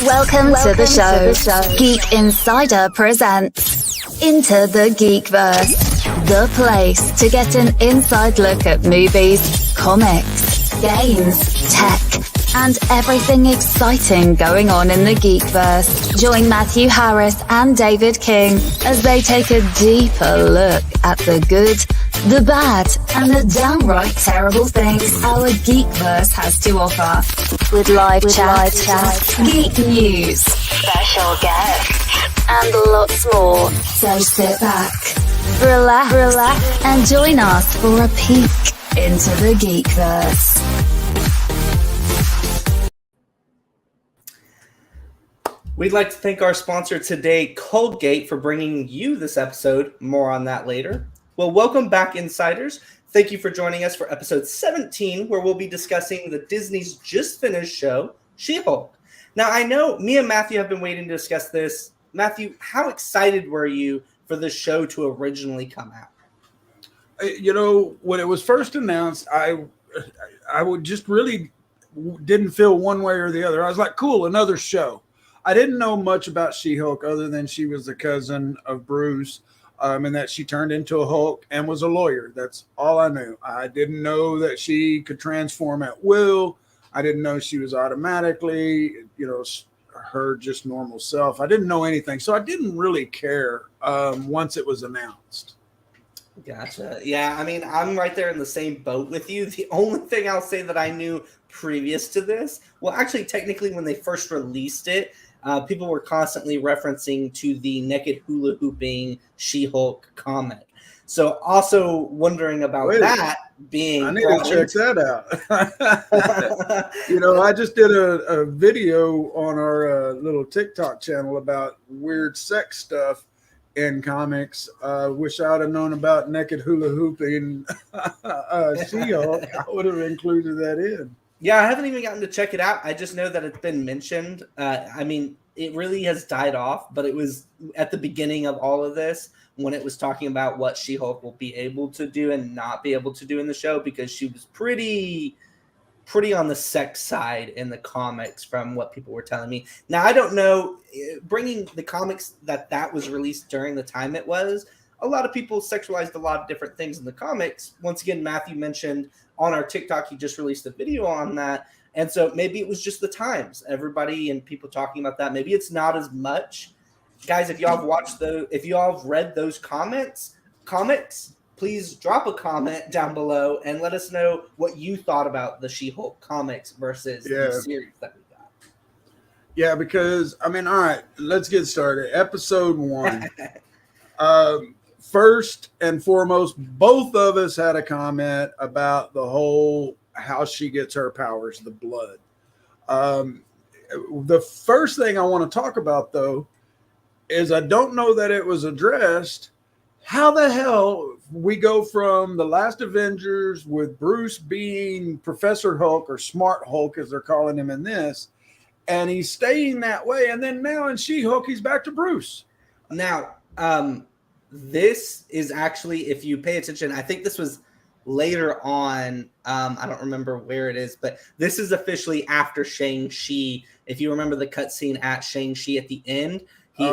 Welcome to the show. Geek Insider presents Into the GeekVerse, the place to get an inside look at movies, comics, games, tech, and everything exciting going on in the GeekVerse. Join Matthew Harris and David King as they take a deeper look at the good, the bad, and the downright terrible things our GeekVerse has to offer. With live chat, geek news, special guests, and lots more. So sit back, relax, and join us for a peek into the GeekVerse. We'd like to thank our sponsor today, Colgate, for bringing you this episode. More on that later. Well, welcome back, Insiders. Thank you for joining us for episode 17, where we'll be discussing the Disney's just finished show, She-Hulk. Now, I know me and Matthew have been waiting to discuss this. Matthew, how excited were you for the show to originally come out? You know, when it was first announced, I would just really didn't feel one way or the other. I was like, cool, another show. I didn't know much about She-Hulk other than she was the cousin of Bruce. And that she turned into a Hulk and was a lawyer. That's all I knew. I didn't know that she could transform at will. I didn't know she was automatically, her just normal self. I didn't know anything. So I didn't really care once it was announced. Gotcha. Yeah, I mean, I'm right there in the same boat with you. The only thing I'll say that I knew previous to this, well, actually, technically, when they first released it, people were constantly referencing to the naked hula hooping She-Hulk comic. So also wondering about that being... I need to check that out. I just did a video on our little TikTok channel about weird sex stuff in comics. Wish I would have known about naked hula hooping She-Hulk. I would have included that in. Yeah, I haven't even gotten to check it out. I just know that it's been mentioned. I mean, it really has died off, but it was at the beginning of all of this when it was talking about what She-Hulk will be able to do and not be able to do in the show, because she was pretty on the sex side in the comics from what people were telling me. Now, I don't know, bringing the comics that was released during the time it was, a lot of people sexualized a lot of different things in the comics. Once again, Matthew mentioned on our TikTok, he just released a video on that. And so maybe it was just the times, everybody and people talking about that. Maybe it's not as much. Guys, if y'all have read those comics, please drop a comment down below and let us know what you thought about the She-Hulk comics versus the series that we got. Yeah, because, all right, let's get started. Episode 1. First and foremost, both of us had a comment about the whole how she gets her powers, the blood. The first thing I want to talk about, though, is I don't know that it was addressed. How the hell we go from the last Avengers with Bruce being Professor Hulk or Smart Hulk, as they're calling him in this, and he's staying that way, and then now in She-Hulk, he's back to Bruce. Now, this is actually, if you pay attention, I think this was later on. I don't remember where it is, but this is officially after Shang-Chi. If you remember the cutscene at Shang-Chi at the end, he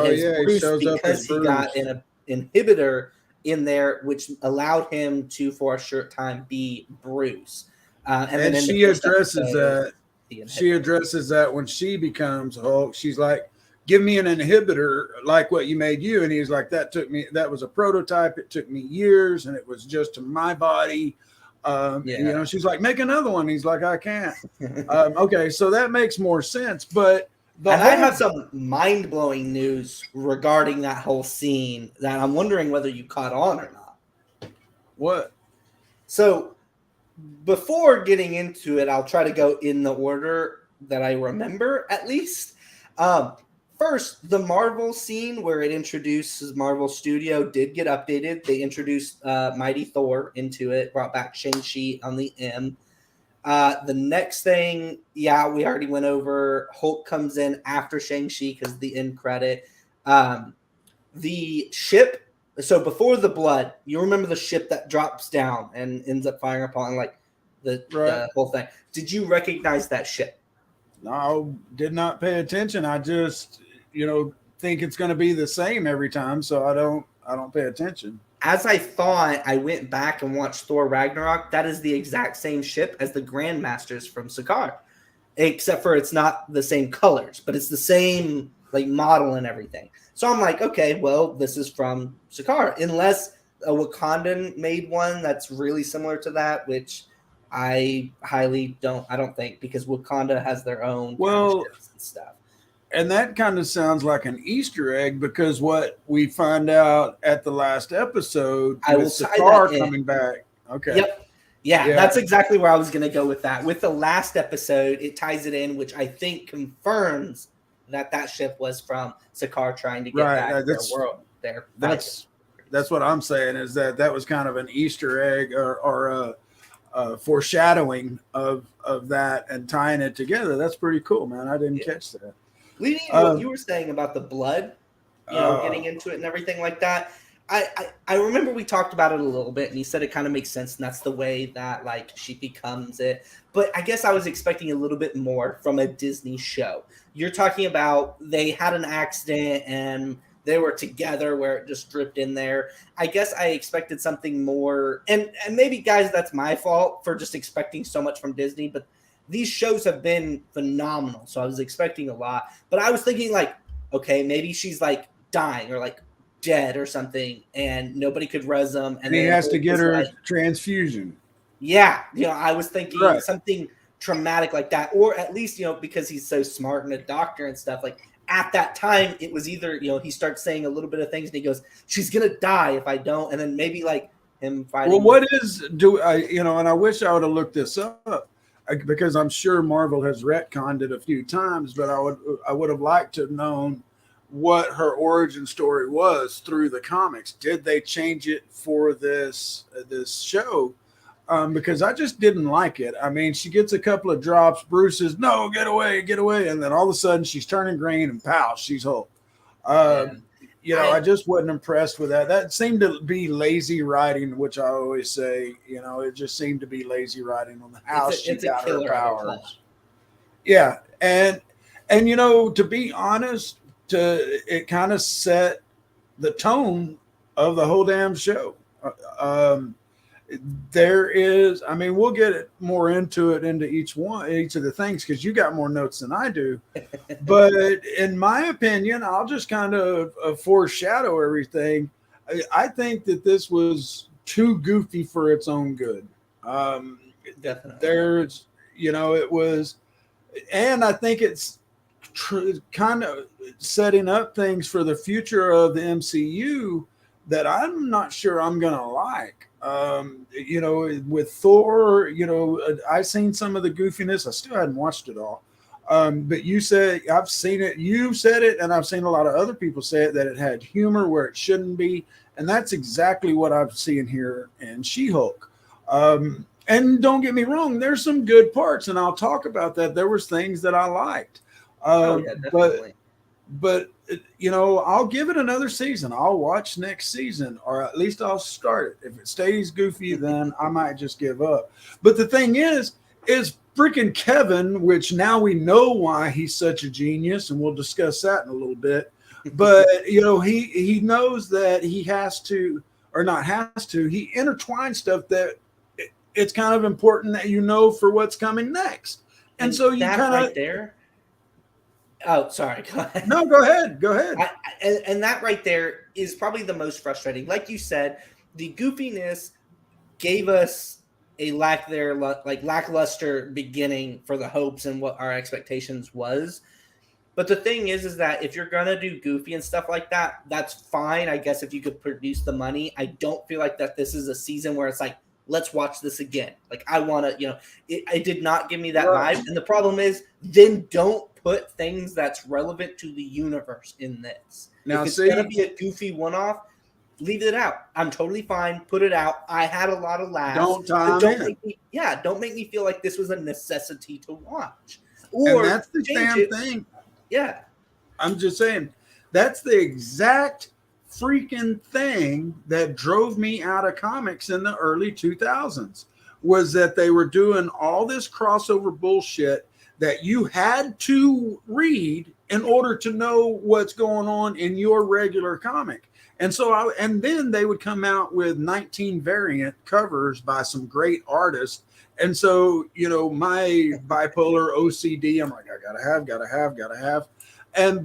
shows up because he got an inhibitor in there, which allowed him to, for a short time, be Bruce. And she addresses that. She addresses that when she becomes Hulk. She's like, give me an inhibitor like what you made you. And he's like, that was a prototype. It took me years and it was just to my body. She's like, make another one. He's like, I can't. Okay. So that makes more sense. But I have some mind-blowing news regarding that whole scene that I'm wondering whether you caught on or not. What? So before getting into it, I'll try to go in the order that I remember, at least. First, the Marvel scene where it introduces Marvel Studio did get updated. They introduced Mighty Thor into it, brought back Shang-Chi on the M. The next thing, we already went over. Hulk comes in after Shang-Chi because the end credit. The ship, so before the blood, you remember the ship that drops down and ends up firing upon the whole thing. Did you recognize that ship? I did not pay attention. I just, think it's going to be the same every time, so I don't pay attention. As I thought, I went back and watched Thor Ragnarok. That is the exact same ship as the Grandmasters from Sakaar, except for it's not the same colors, but it's the same like model and everything. So I'm like, okay, well, this is from Sakaar, unless a Wakandan made one that's really similar to that, which I don't think, because Wakanda has their own kind of ships and stuff. And that kind of sounds like an Easter egg, because what we find out at the last episode with Sakaar coming back. Okay. Yep. Yeah, that's exactly where I was going to go with that. With the last episode, it ties it in, which I think confirms that ship was from Sakaar trying to get back their world. That's what I'm saying, is that was kind of an Easter egg or a foreshadowing of that and tying it together. That's pretty cool, man. I didn't catch that. Leading to what you were saying about the blood, getting into it and everything like that. I remember we talked about it a little bit, and you said it kind of makes sense, and that's the way that like she becomes it. But I guess I was expecting a little bit more from a Disney show. You're talking about they had an accident and they were together where it just dripped in there. I guess I expected something more, and maybe, guys, that's my fault for just expecting so much from Disney, but these shows have been phenomenal, so I was expecting a lot. But I was thinking, like, okay, maybe she's, like, dying or, like, dead or something, and nobody could res them. And he has to get her transfusion. Yeah. I was thinking something traumatic like that. Or at least, because he's so smart and a doctor and stuff, like, at that time, it was either, he starts saying a little bit of things, and he goes, she's going to die if I don't. And then maybe, like, him fighting. Well, what is, and I wish I would have looked this up, because I'm sure Marvel has retconned it a few times, but I would have liked to have known what her origin story was through the comics. Did they change it for this show? Because I just didn't like it. I mean, she gets a couple of drops. Bruce says, "No, get away," and then all of a sudden she's turning green and pow, she's Hulk. I just wasn't impressed with that. That seemed to be lazy writing, which I always say, it just seemed to be lazy writing on how she got her powers. Yeah. And to be honest, it kind of set the tone of the whole damn show. There is, we'll get more into each of the things, because you got more notes than I do. But in my opinion, I'll just kind of foreshadow everything. I think that this was too goofy for its own good. Definitely. There's, it was, and I think it's kind of setting up things for the future of the MCU that I'm not sure I'm going to like. With Thor, I've seen some of the goofiness. I still hadn't watched it all. But you said, I've seen it. You've said it, and I've seen a lot of other people say it, that it had humor where it shouldn't be. And that's exactly what I'm seeing here in She-Hulk. And don't get me wrong, there's some good parts, and I'll talk about that. There was things that I liked. Definitely. But I'll give it another season. I'll watch next season, or at least I'll start it. If it stays goofy, then I might just give up. But the thing is freaking Kevin, which now we know why he's such a genius, and we'll discuss that in a little bit. But he knows that he has to, or not has to, he intertwines stuff that it's kind of important that for what's coming next. And so you kind of right there. Oh, sorry. Go ahead. No, go ahead. And that right there is probably the most frustrating. Like you said, the goofiness gave us a lackluster beginning for the hopes and what our expectations was. But the thing is that if you're going to do goofy and stuff like that, that's fine, I guess, if you could produce the money. I don't feel like that this is a season where it's like, let's watch this again. Like, I want to, it did not give me that vibe. And the problem is, then don't put things that's relevant to the universe in this. Now, if it's going to be a goofy one-off, leave it out. I'm totally fine. Put it out. I had a lot of laughs. Don't make me feel like this was a necessity to watch. Or and that's the damn thing. Yeah. I'm just saying, that's the exact freaking thing that drove me out of comics in the early 2000s, was that they were doing all this crossover bullshit that you had to read in order to know what's going on in your regular comic. And so and then they would come out with 19 variant covers by some great artists. And so, my bipolar OCD, I'm like, I gotta have.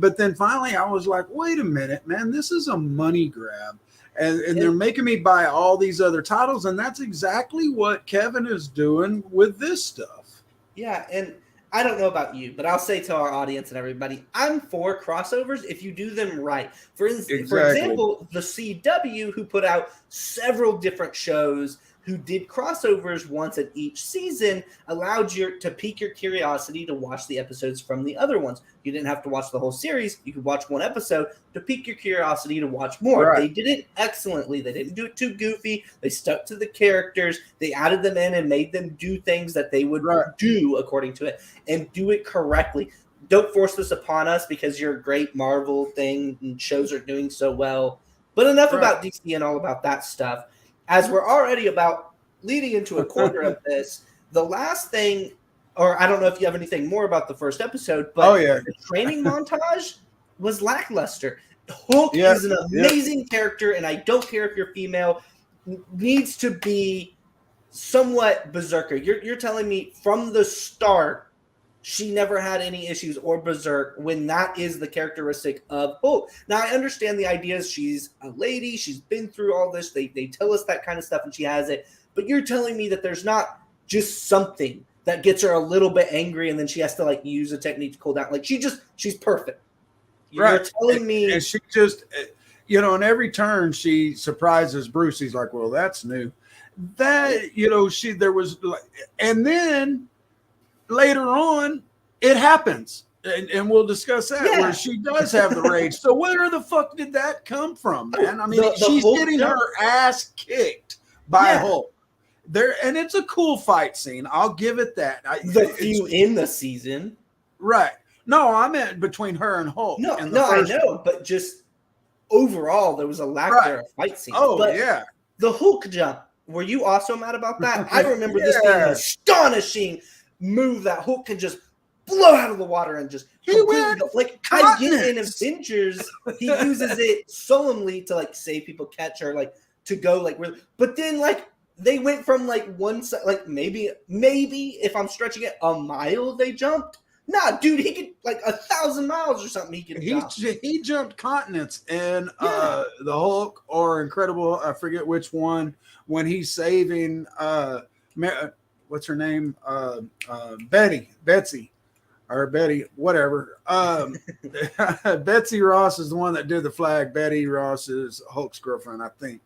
But then finally I was like, wait a minute, man, this is a money grab. And they're making me buy all these other titles. And that's exactly what Kevin is doing with this stuff. Yeah. And I don't know about you, but I'll say to our audience and everybody, I'm for crossovers if you do them right. For example, the CW, who put out several different shows who did crossovers once at each season, allowed you to pique your curiosity to watch the episodes from the other ones. You didn't have to watch the whole series. You could watch one episode to pique your curiosity to watch more. Right. They did it excellently. They didn't do it too goofy. They stuck to the characters. They added them in and made them do things that they would do according to it and do it correctly. Don't force this upon us because your great Marvel thing and shows are doing so well. But enough about DC and all about that stuff. As we're already about leading into a quarter of this, the last thing, or I don't know if you have anything more about the first episode, but the training montage was lackluster. Hulk is an amazing character, and I don't care if you're female, needs to be somewhat berserker. You're telling me from the start she never had any issues or berserk when that is the characteristic of Hulk. Now, I understand the idea is she's a lady. She's been through all this. They tell us that kind of stuff and she has it. But you're telling me that there's not just something that gets her a little bit angry and then she has to like use a technique to cool down. Like she's perfect. You're telling me. And she just, in every turn she surprises Bruce. He's like, well, that's new. There was like, and then later on, it happens, and we'll discuss that, where she does have the rage. So where the fuck did that come from, man? I mean, she's getting her ass kicked by Hulk. And it's a cool fight scene. I'll give it that. The few in the season. Right. No, I meant between her and Hulk. No, I know, but just overall, there was a lack of a fight scene. Oh, but yeah. The Hulk jump, were you also mad about that? I remember this being an astonishing move that Hulk can just blow out of the water and just I get in Avengers he uses it solemnly to like save people, catch her, like to go like really, but then like they went from like one side, like maybe if I'm stretching it a mile they jumped. Nah, dude, he could like 1,000 miles or something. He jumped continents in the Hulk or Incredible. I forget which one when he's saving what's her name? Betsy, whatever. Betsy Ross is the one that did the flag. Betty Ross is Hulk's girlfriend, I think.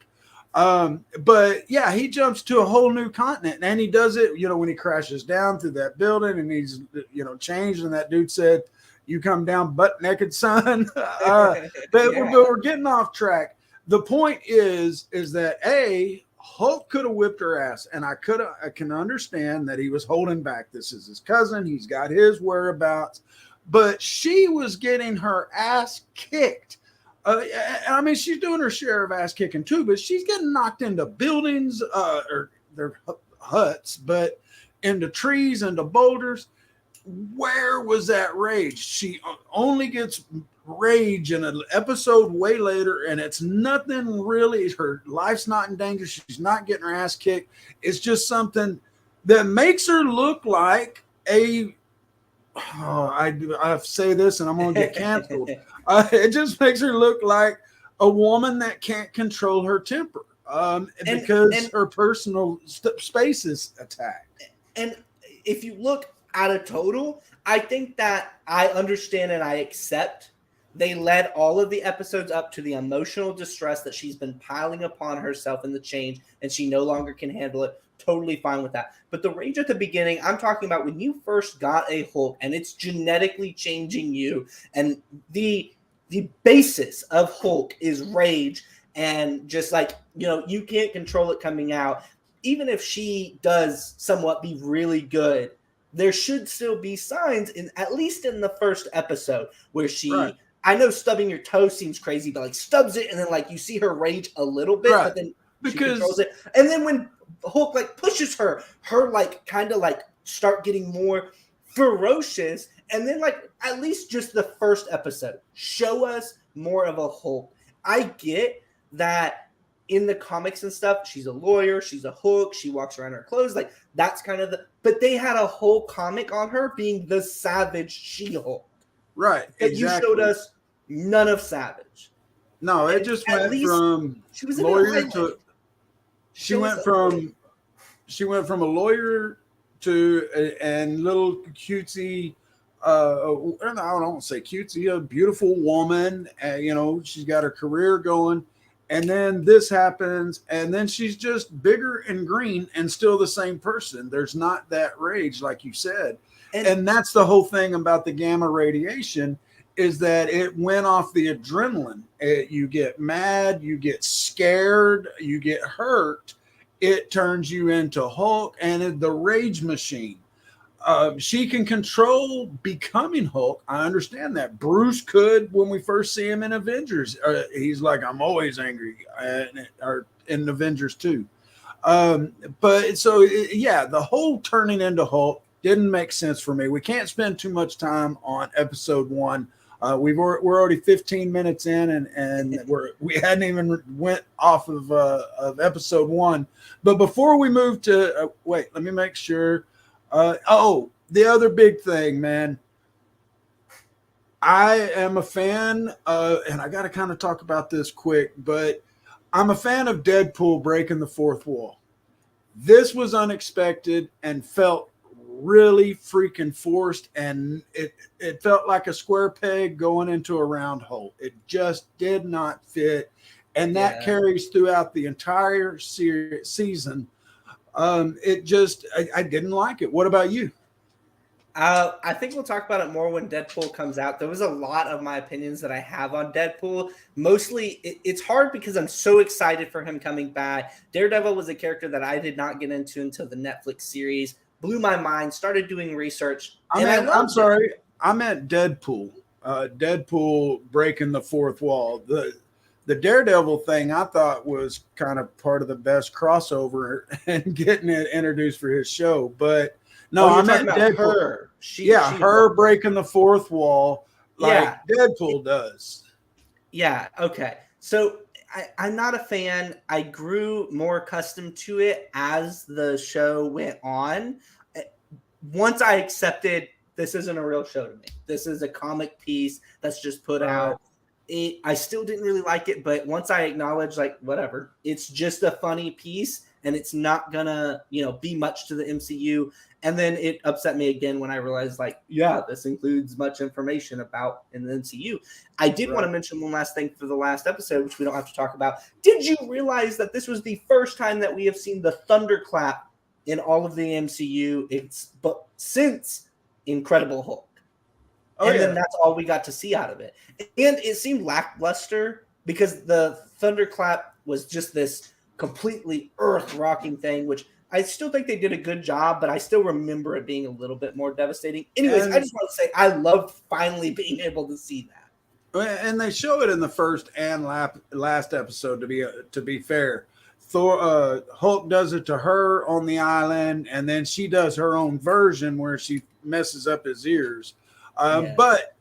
But yeah, he jumps to a whole new continent, and he does it, when he crashes down through that building and he's, changed. And that dude said, "You come down butt naked, son." But we're getting off track. The point is that Hulk could have whipped her ass, and I can understand that he was holding back. This is his cousin. He's got his whereabouts, but she was getting her ass kicked. I mean, she's doing her share of ass kicking too, but she's getting knocked into buildings, or their huts, but into trees, into boulders. Where was that rage? She only gets rage in an episode way later, and it's nothing really. Her life's not in danger. She's not getting her ass kicked. It's just something that makes her look like I say this and I'm going to get canceled. It just makes her look like a woman that can't control her temper because her personal space is attacked. And if you look at a total, I think that I understand and I accept they led all of the episodes up to the emotional distress that she's been piling upon herself in the change, and she no longer can handle it. Totally fine with that. But the rage at the beginning, I'm talking about when you first got a Hulk and it's genetically changing you, and the basis of Hulk is rage, and just like, you can't control it coming out. Even if she does somewhat be really good, there should still be signs at least in the first episode where she, I know stubbing your toe seems crazy, but like stubs it and then like you see her rage a little bit, but then she controls it. And then when Hulk like pushes her like kind of like start getting more ferocious, and then like at least just the first episode, show us more of a Hulk. I get that in the comics and stuff, she's a lawyer, she's a Hulk, she walks around in her clothes, like that's kind of but they had a whole comic on her being the Savage She-Hulk. Right. But exactly. you showed us none of Savage. No, it just went from she was lawyer to she went from a lawyer to and little cutesy I don't want to say cutesy, a beautiful woman, she's got her career going, and then this happens, and then she's just bigger and green and still the same person. There's not that rage like you said. And that's the whole thing about the gamma radiation, is that it went off the adrenaline. You get mad, you get scared, you get hurt. It turns you into Hulk and the rage machine. She can control becoming Hulk. I understand that. Bruce could when we first see him in Avengers. He's like, I'm always angry, or in Avengers 2. But so, yeah, the whole turning into Hulk didn't make sense for me. We can't spend too much time on episode 1. We're already 15 minutes in, and we hadn't even went off of episode 1. But before we move to wait, let me make sure. The other big thing, man. I am a fan of, and I got to kind of talk about this quick, but I'm a fan of Deadpool breaking the fourth wall. This was unexpected and felt really freaking forced, and it felt like a square peg going into a round hole. It just did not fit, and that carries throughout the entire season. I didn't like it. What about you? I think we'll talk about it more when Deadpool comes out. There was a lot of my opinions that I have on Deadpool. Mostly, it's hard because I'm so excited for him coming back. Daredevil was a character that I did not get into until the Netflix series. Blew my mind, started doing research. I'm sorry. I meant Deadpool. Deadpool breaking the fourth wall. The Daredevil thing I thought was kind of part of the best crossover and getting it introduced for his show. But no, I meant Deadpool. Her. Her breaking the fourth wall like Deadpool does. Yeah, okay. So I'm not a fan. I grew more accustomed to it as the show went on. Once I accepted this isn't a real show to me. This is a comic piece that's just put out. I still didn't really like it, but once I acknowledged, like, whatever, it's just a funny piece and it's not gonna, be much to the MCU. And then it upset me again when I realized, like, this includes much information about in the MCU. I did want to mention one last thing for the last episode, which we don't have to talk about. Did you realize that this was the first time that we have seen the thunderclap in all of the MCU? But since Incredible Hulk. Then that's all we got to see out of it. And it seemed lackluster because the thunderclap was just this completely earth-rocking thing, which I still think they did a good job, but I still remember it being a little bit more devastating. Anyways, I just want to say I loved finally being able to see that. And they show it in the first and last episode, to be fair. Hulk does it to her on the island, and then she does her own version where she messes up his ears. But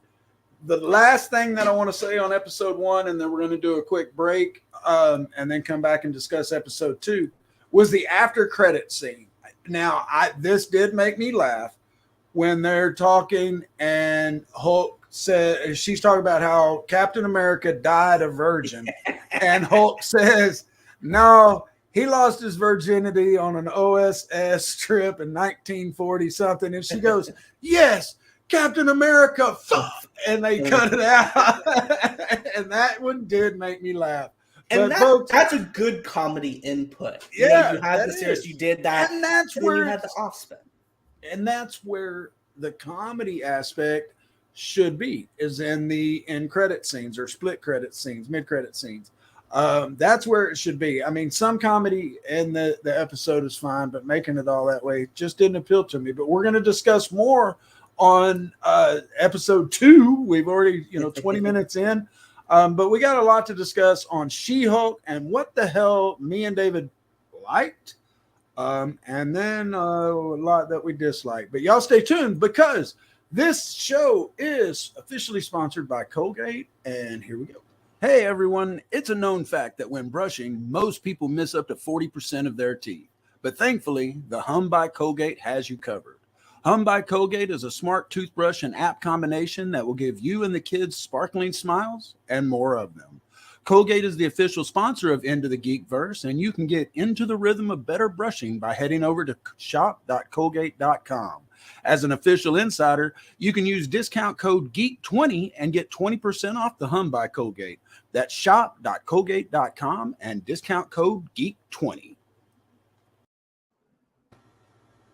the last thing that I want to say on episode 1, and then we're going to do a quick break and then come back and discuss episode 2, was the after credit scene. Now, this did make me laugh when they're talking and Hulk said, she's talking about how Captain America died a virgin. And Hulk says, no, he lost his virginity on an OSS trip in 1940 something. And she goes, yes, Captain America, and they cut it out. And that one did make me laugh. And that's a good comedy input. Yeah, you had the series, you did that, and that's where you had the offspin. And that's where the comedy aspect should be, is in the end credit scenes or split credit scenes, mid credit scenes. That's where it should be. I mean, some comedy in the episode is fine, but making it all that way just didn't appeal to me. But we're going to discuss more on episode 2. We've already 20 minutes in, but we got a lot to discuss on She-Hulk and what the hell me and David liked, and then a lot that we dislike. But y'all stay tuned because this show is officially sponsored by Colgate, and here we go. Hey everyone, it's a known fact that when brushing, most people miss up to 40% of their teeth. But thankfully, the Hum by Colgate has you covered. Hum by Colgate is a smart toothbrush and app combination that will give you and the kids sparkling smiles and more of them. Colgate is the official sponsor of Into the GeekVerse, and you can get into the rhythm of better brushing by heading over to shop.colgate.com. As an official insider, you can use discount code GEEK20 and get 20% off the Hum by Colgate. That's shop.colgate.com and discount code GEEK20.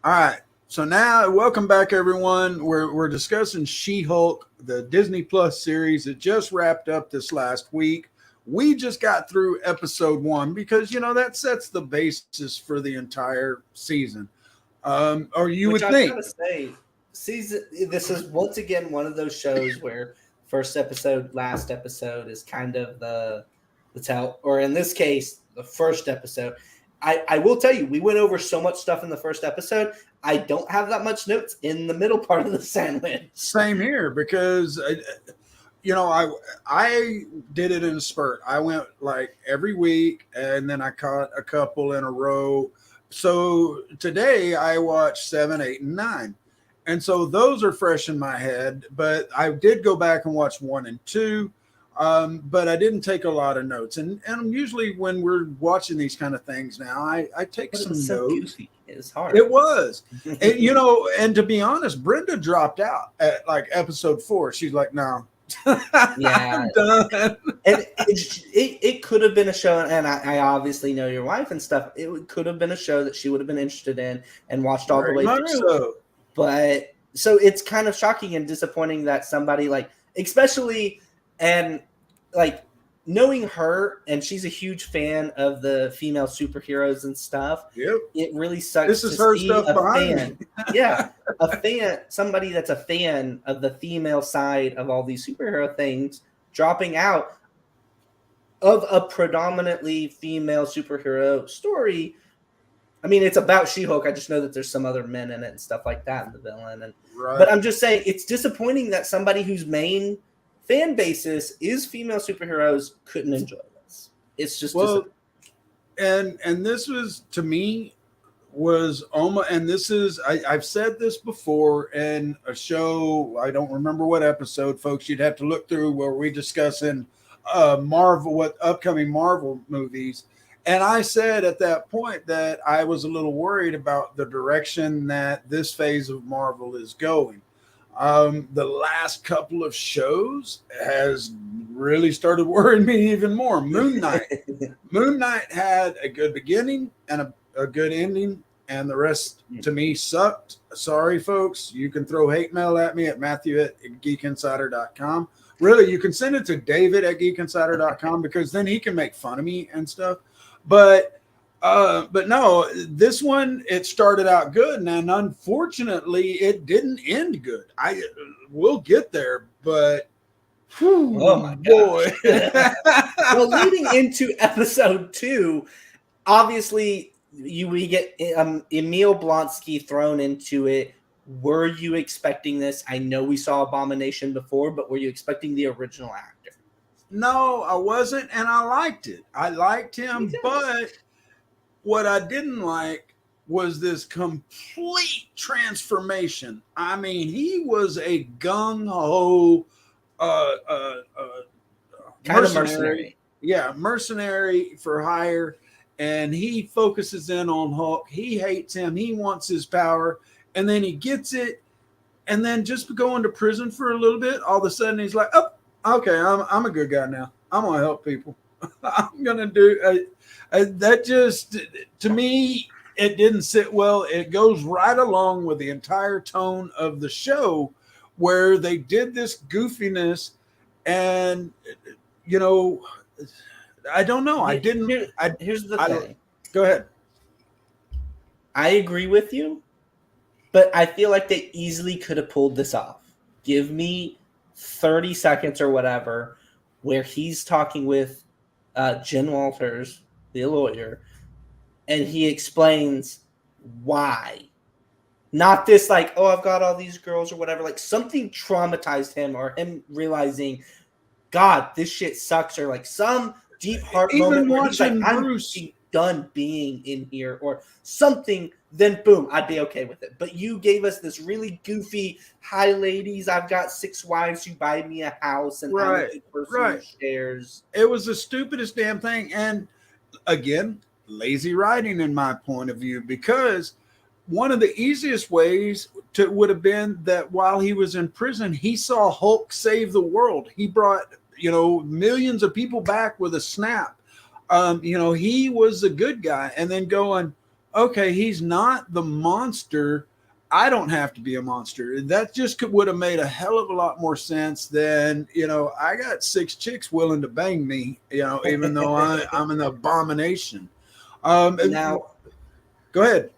All right. So now, welcome back, everyone. We're discussing She-Hulk, the Disney Plus series. It just wrapped up this last week. We just got through episode 1 because, that sets the basis for the entire season. Or you would think. Gotta say, this is once again one of those shows where first episode, last episode is kind of the tell, or in this case, the first episode. I will tell you, we went over so much stuff in the first episode. I don't have that much notes in the middle part of the sandwich. Same here, because I did it in a spurt. I went like every week, and then I caught a couple in a row. So today I watched 7, 8, and 9. And so those are fresh in my head, but I did go back and watch 1 and 2. But I didn't take a lot of notes. And usually when we're watching these kind of things now, I take some notes. Goofy. It's hard. It was. And, and to be honest, Brenda dropped out at like episode 4. She's like, no. Yeah. I'm done. And it could have been a show, and I obviously know your wife and stuff. It could have been a show that she would have been interested in and watched all the way through. So. But so it's kind of shocking and disappointing that somebody especially knowing her, and she's a huge fan of the female superheroes and stuff. Yep. It really sucks. This is her stuff behind me. Yeah. A fan, somebody that's a fan of the female side of all these superhero things, dropping out of a predominantly female superhero story. I mean, it's about She-Hulk. I just know that there's some other men in it and stuff like that, and the villain. But I'm just saying, it's disappointing that somebody whose main fan basis is female superheroes couldn't enjoy this. It's just and this was, to me, was almost, and this is, I've said this before in a show, I don't remember what episode, folks, you'd have to look through, where we discuss in what upcoming Marvel movies. And I said at that point that I was a little worried about the direction that this phase of Marvel is going. The last couple of shows has really started worrying me even more. Moon Knight. Moon Knight had a good beginning and a good ending, and the rest to me sucked. Sorry, folks. You can throw hate mail at me at Matthew@GeekInsider.com. Really, you can send it to David at GeekInsider.com, because then he can make fun of me and stuff. But no, this one, it started out good, and unfortunately it didn't end good. We'll get there, but oh my boy. Well, leading into episode 2, obviously we get Emil Blonsky thrown into it. Were you expecting this? I know we saw Abomination before, but were you expecting the original actor? No, I wasn't, and I liked it. I liked him, but what I didn't like was this complete transformation. I mean, he was a gung-ho mercenary. Yeah, mercenary for hire, and he focuses in on Hulk. He hates him. He wants his power, and then he gets it, and then just going to prison for a little bit, all of a sudden he's like, oh, okay, I'm a good guy now. I'm going to help people. I'm going to do that. Just, to me, it didn't sit well. It goes right along with the entire tone of the show, where they did this goofiness, and, I don't know. Here's the thing. Go ahead. I agree with you, but I feel like they easily could have pulled this off. Give me 30 seconds or whatever where he's talking with Jen Walters, the lawyer, and he explains why. Not this like, oh, I've got all these girls or whatever. Like something traumatized him, or him realizing, God, this shit sucks, or like some deep heart Even moment where he's like, watching I'm Bruce, done being in here, or something. Then boom, I'd be okay with it. But you gave us this really goofy, hi ladies, I've got 6 wives who buy me a house, and I'm a good person who shares. It was the stupidest damn thing, and again, lazy writing in my point of view, because one of the easiest ways to would have been that while he was in prison, he saw Hulk save the world. He brought, millions of people back with a snap. He was a good guy, and then going, okay, he's not the monster. I don't have to be a monster. That just would have made a hell of a lot more sense than, I got 6 chicks willing to bang me, even though I'm an abomination. Now, go ahead.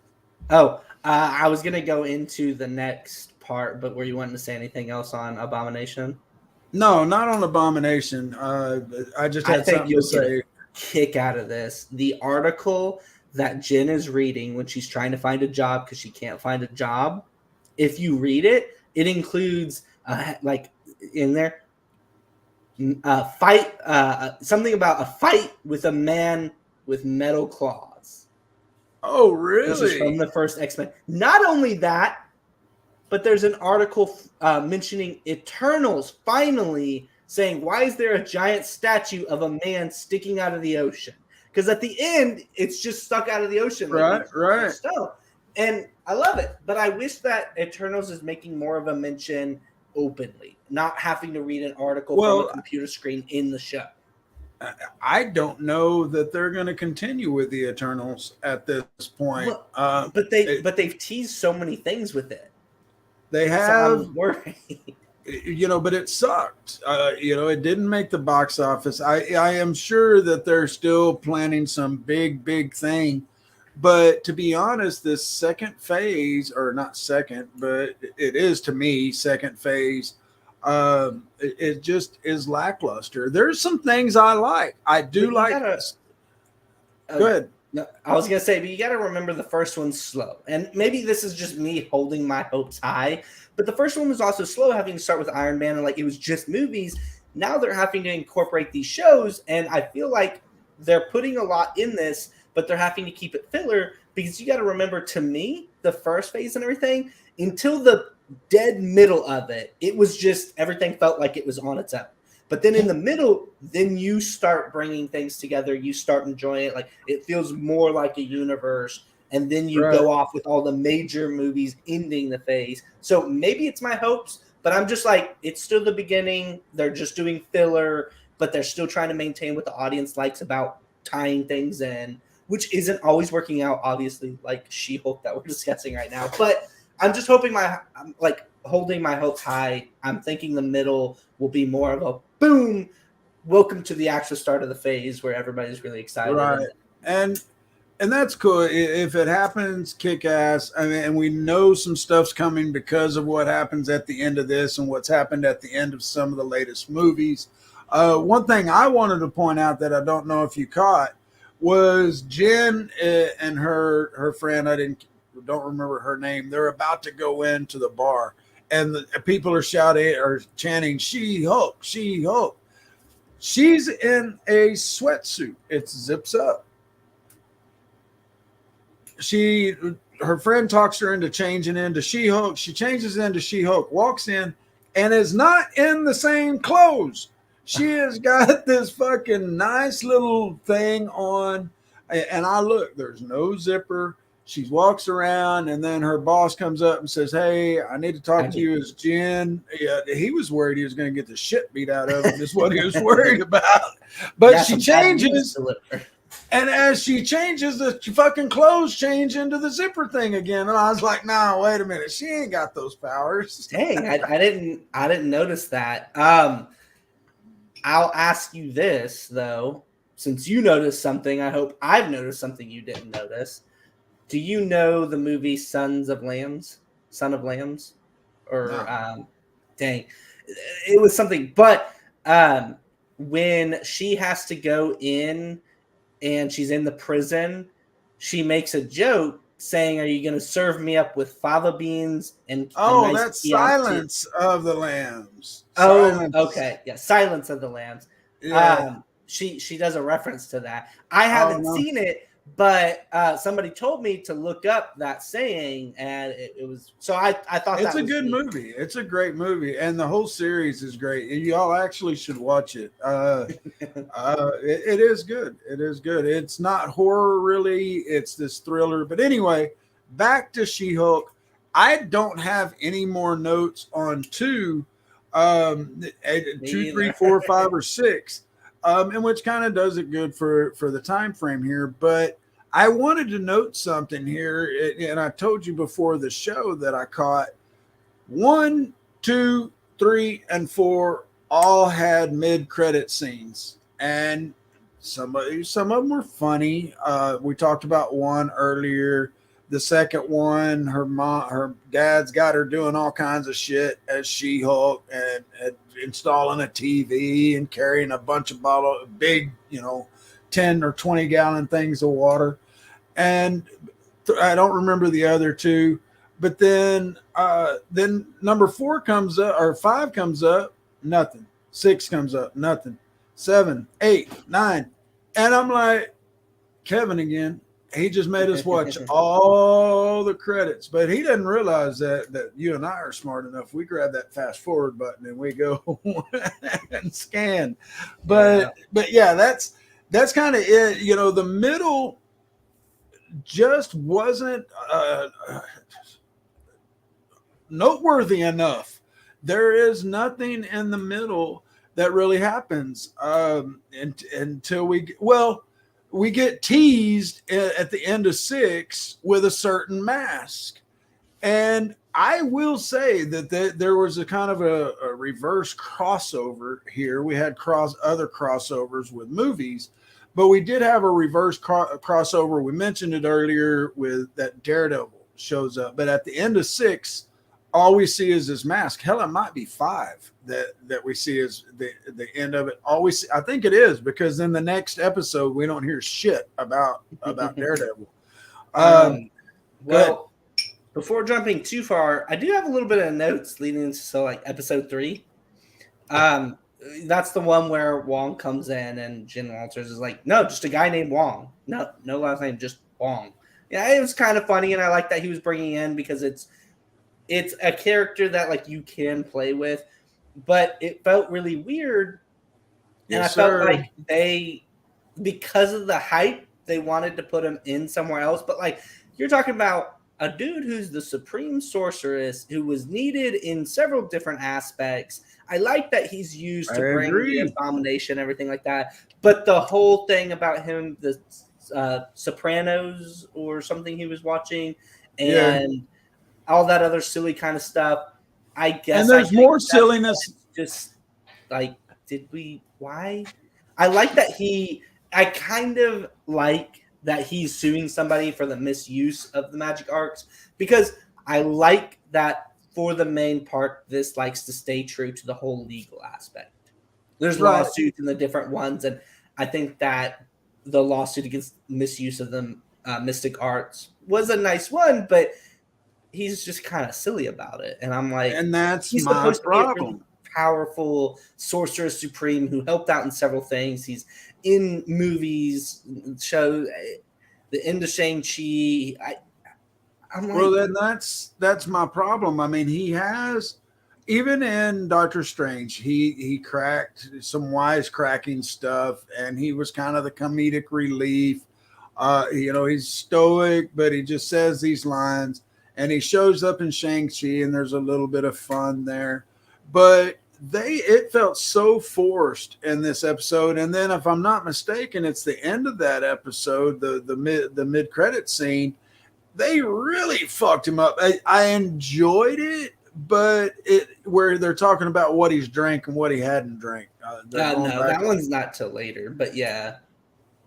Oh, I was going to go into the next part, but were you wanting to say anything else on Abomination? No, not on Abomination. I just had something to say. Get a kick out of this. The article that Jen is reading when she's trying to find a job because she can't find a job, if you read it, it includes like in there fight something about a fight with a man with metal claws. Oh, really? This is from the first X-Men. Not only that, but there's an article mentioning Eternals finally saying, why is there a giant statue of a man sticking out of the ocean? Because at the end, it's just stuck out of the ocean. Right. Stone. And I love it. But I wish that Eternals is making more of a mention openly, not having to read an article from a computer screen in the show. I don't know that they're going to continue with the Eternals at this point. Well, but they've teased so many things with it. They have, so I'm worried. But it sucked. It didn't make the box office. I am sure that they're still planning some big thing. But to be honest, this second phase, or not second, but it is to me second phase. It just is lackluster. There's some things I like. I do like. Go ahead. No, I was gonna say, but you got to remember the first one's slow, and maybe this is just me holding my hopes high. But the first one was also slow, having to start with Iron Man, and like it was just movies. Now they're having to incorporate these shows, and I feel like they're putting a lot in this, but they're having to keep it filler because you got to remember, to me, the first phase and everything until the dead middle of it, it was just everything felt like it was on its own. But then in the middle, then you start bringing things together. You start enjoying it. Like it feels more like a universe. And then you go off with all the major movies ending the phase. So maybe it's my hopes, but I'm just like, it's still the beginning. They're just doing filler, but they're still trying to maintain what the audience likes about tying things in, which isn't always working out, obviously, like She-Hulk that we're discussing right now. But I'm just hoping I'm holding my hopes high. I'm thinking the middle will be more of a boom. Welcome to the actual start of the phase where everybody's really excited. Right. And that's cool. If it happens, kick ass. I mean, and we know some stuff's coming because of what happens at the end of this and what's happened at the end of some of the latest movies. One thing I wanted to point out that I don't know if you caught was Jen and her friend. Don't remember her name. They're about to go into the bar, and the people are shouting or chanting, "She-Hulk, She-Hulk." She's in a sweatsuit. It zips up. Her friend talks her into changing into She-Hulk. She changes into She-Hulk, walks in, and is not in the same clothes. She has got this fucking nice little thing on, and I look, there's no zipper. She walks around, and then her boss comes up and says, "Hey, I need to talk to you as Jen." Yeah, he was worried he was going to get the shit beat out of him. Is what he was worried about. But she changes, and as she changes, the fucking clothes change into the zipper thing again. And I was like, "No, wait a minute, she ain't got those powers." Dang, I didn't notice that. I'll ask you this though, since you noticed something. I hope I've noticed something you didn't notice. Do you know the movie Son of Lambs? Or no. Dang, it was something. But when she has to go in and she's in the prison, she makes a joke saying, "Are you going to serve me up with fava beans and a Oh, nice that's Chianti?" Silence of the Lambs. Oh, Silence. okay, yeah, Silence of the Lambs. Yeah. She does a reference to that. I Oh, haven't no. seen it, but somebody told me to look up that saying, and it was so. I thought It's that a was good neat. movie. It's a great movie, and the whole series is great. Y'all actually should watch it. It is good. It is good. It's not horror really. It's this thriller. But anyway, back to She-Hulk. I don't have any more notes on Me two, three, either. four, five, or six, and which kind of does it good for the time frame here. But I wanted to note something here, and I told you before the show that I caught 1, 2, 3, and 4 all had mid-credit scenes, and some of them were funny. We talked about one earlier. The second one, her dad's got her doing all kinds of shit as She-Hulk and installing a TV and carrying a bunch of big, 10 or 20 gallon things of water. And I don't remember the other two. But then number 4 comes up, or 5 comes up, nothing. 6 comes up, nothing. 7, 8, 9. And I'm like, Kevin again. He just made us watch all the credits, but he doesn't realize that you and I are smart enough. We grab that fast forward button and we go and scan. But yeah, that's kind of it. The middle just wasn't noteworthy enough. There is nothing in the middle that really happens until we get teased at the end of 6 with a certain mask. And I will say that there was a kind of a reverse crossover here. We had other crossovers with movies, but we did have a reverse crossover. We mentioned it earlier with that Daredevil shows up, but at the end of 6, all we see is this mask. Hell, it might be 5 that we see as the end of it. I think it is, because in the next episode we don't hear shit about Daredevil. Well, before jumping too far, I do have a little bit of notes leading into episode 3. That's the one where Wong comes in and Jen Walters is like, no, just a guy named Wong. No last name, just Wong. Yeah, it was kind of funny, and I like that he was bringing in, because it's a character that you can play with, but it felt really weird. And I felt like because of the hype, they wanted to put him in somewhere else. But you're talking about a dude who's the supreme sorceress, who was needed in several different aspects. I like that he's used to bring the abomination, everything like that. But the whole thing about him, the Sopranos or something he was watching, and all that other silly kind of stuff. I guess. And there's more silliness. Just why? I like that I kind of like that he's suing somebody for the misuse of the magic arts, because I like that for the main part, this likes to stay true to the whole legal aspect. There's lawsuits in the different ones, and I think that the lawsuit against misuse of the mystic arts was a nice one, but he's just kind of silly about it. And I'm like, and that's he's my supposed problem. To be a really powerful sorcerer supreme who helped out in several things. He's in movies, shows, the end of Shang-Chi. I'm like, well, then that's my problem. I mean, he has, even in Doctor Strange, he cracked some wisecracking stuff, and he was kind of the comedic relief. He's stoic, but he just says these lines, and he shows up in Shang-Chi, and there's a little bit of fun there. But it felt so forced in this episode. And then, if I'm not mistaken, it's the end of that episode, the mid-credit scene. They really fucked him up. I enjoyed it, but where they're talking about what he's drank and what he hadn't drank. no, that one's not till later. But yeah,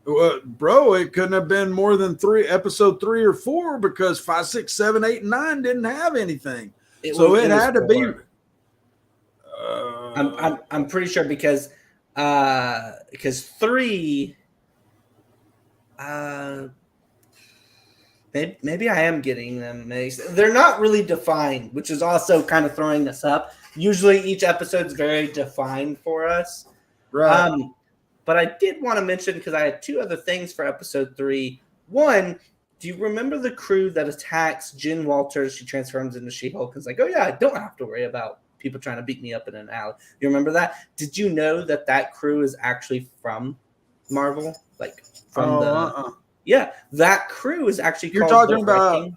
bro, it couldn't have been more than episode 3 or 4, because 5, 6, 7, 8, and 9 didn't have anything. It had to be. I'm pretty sure because 3. Maybe I am getting them mixed. They're not really defined, which is also kind of throwing us up. Usually each episode's very defined for us. Right. But I did want to mention, because I had two other things for episode 3. One, do you remember the crew that attacks Jen Walters? She transforms into She-Hulk. It's like, oh yeah, I don't have to worry about people trying to beat me up in an alley. You remember that? Did you know that crew is actually from Marvel? Like from Yeah, that crew is actually You're called talking the about Wrecking.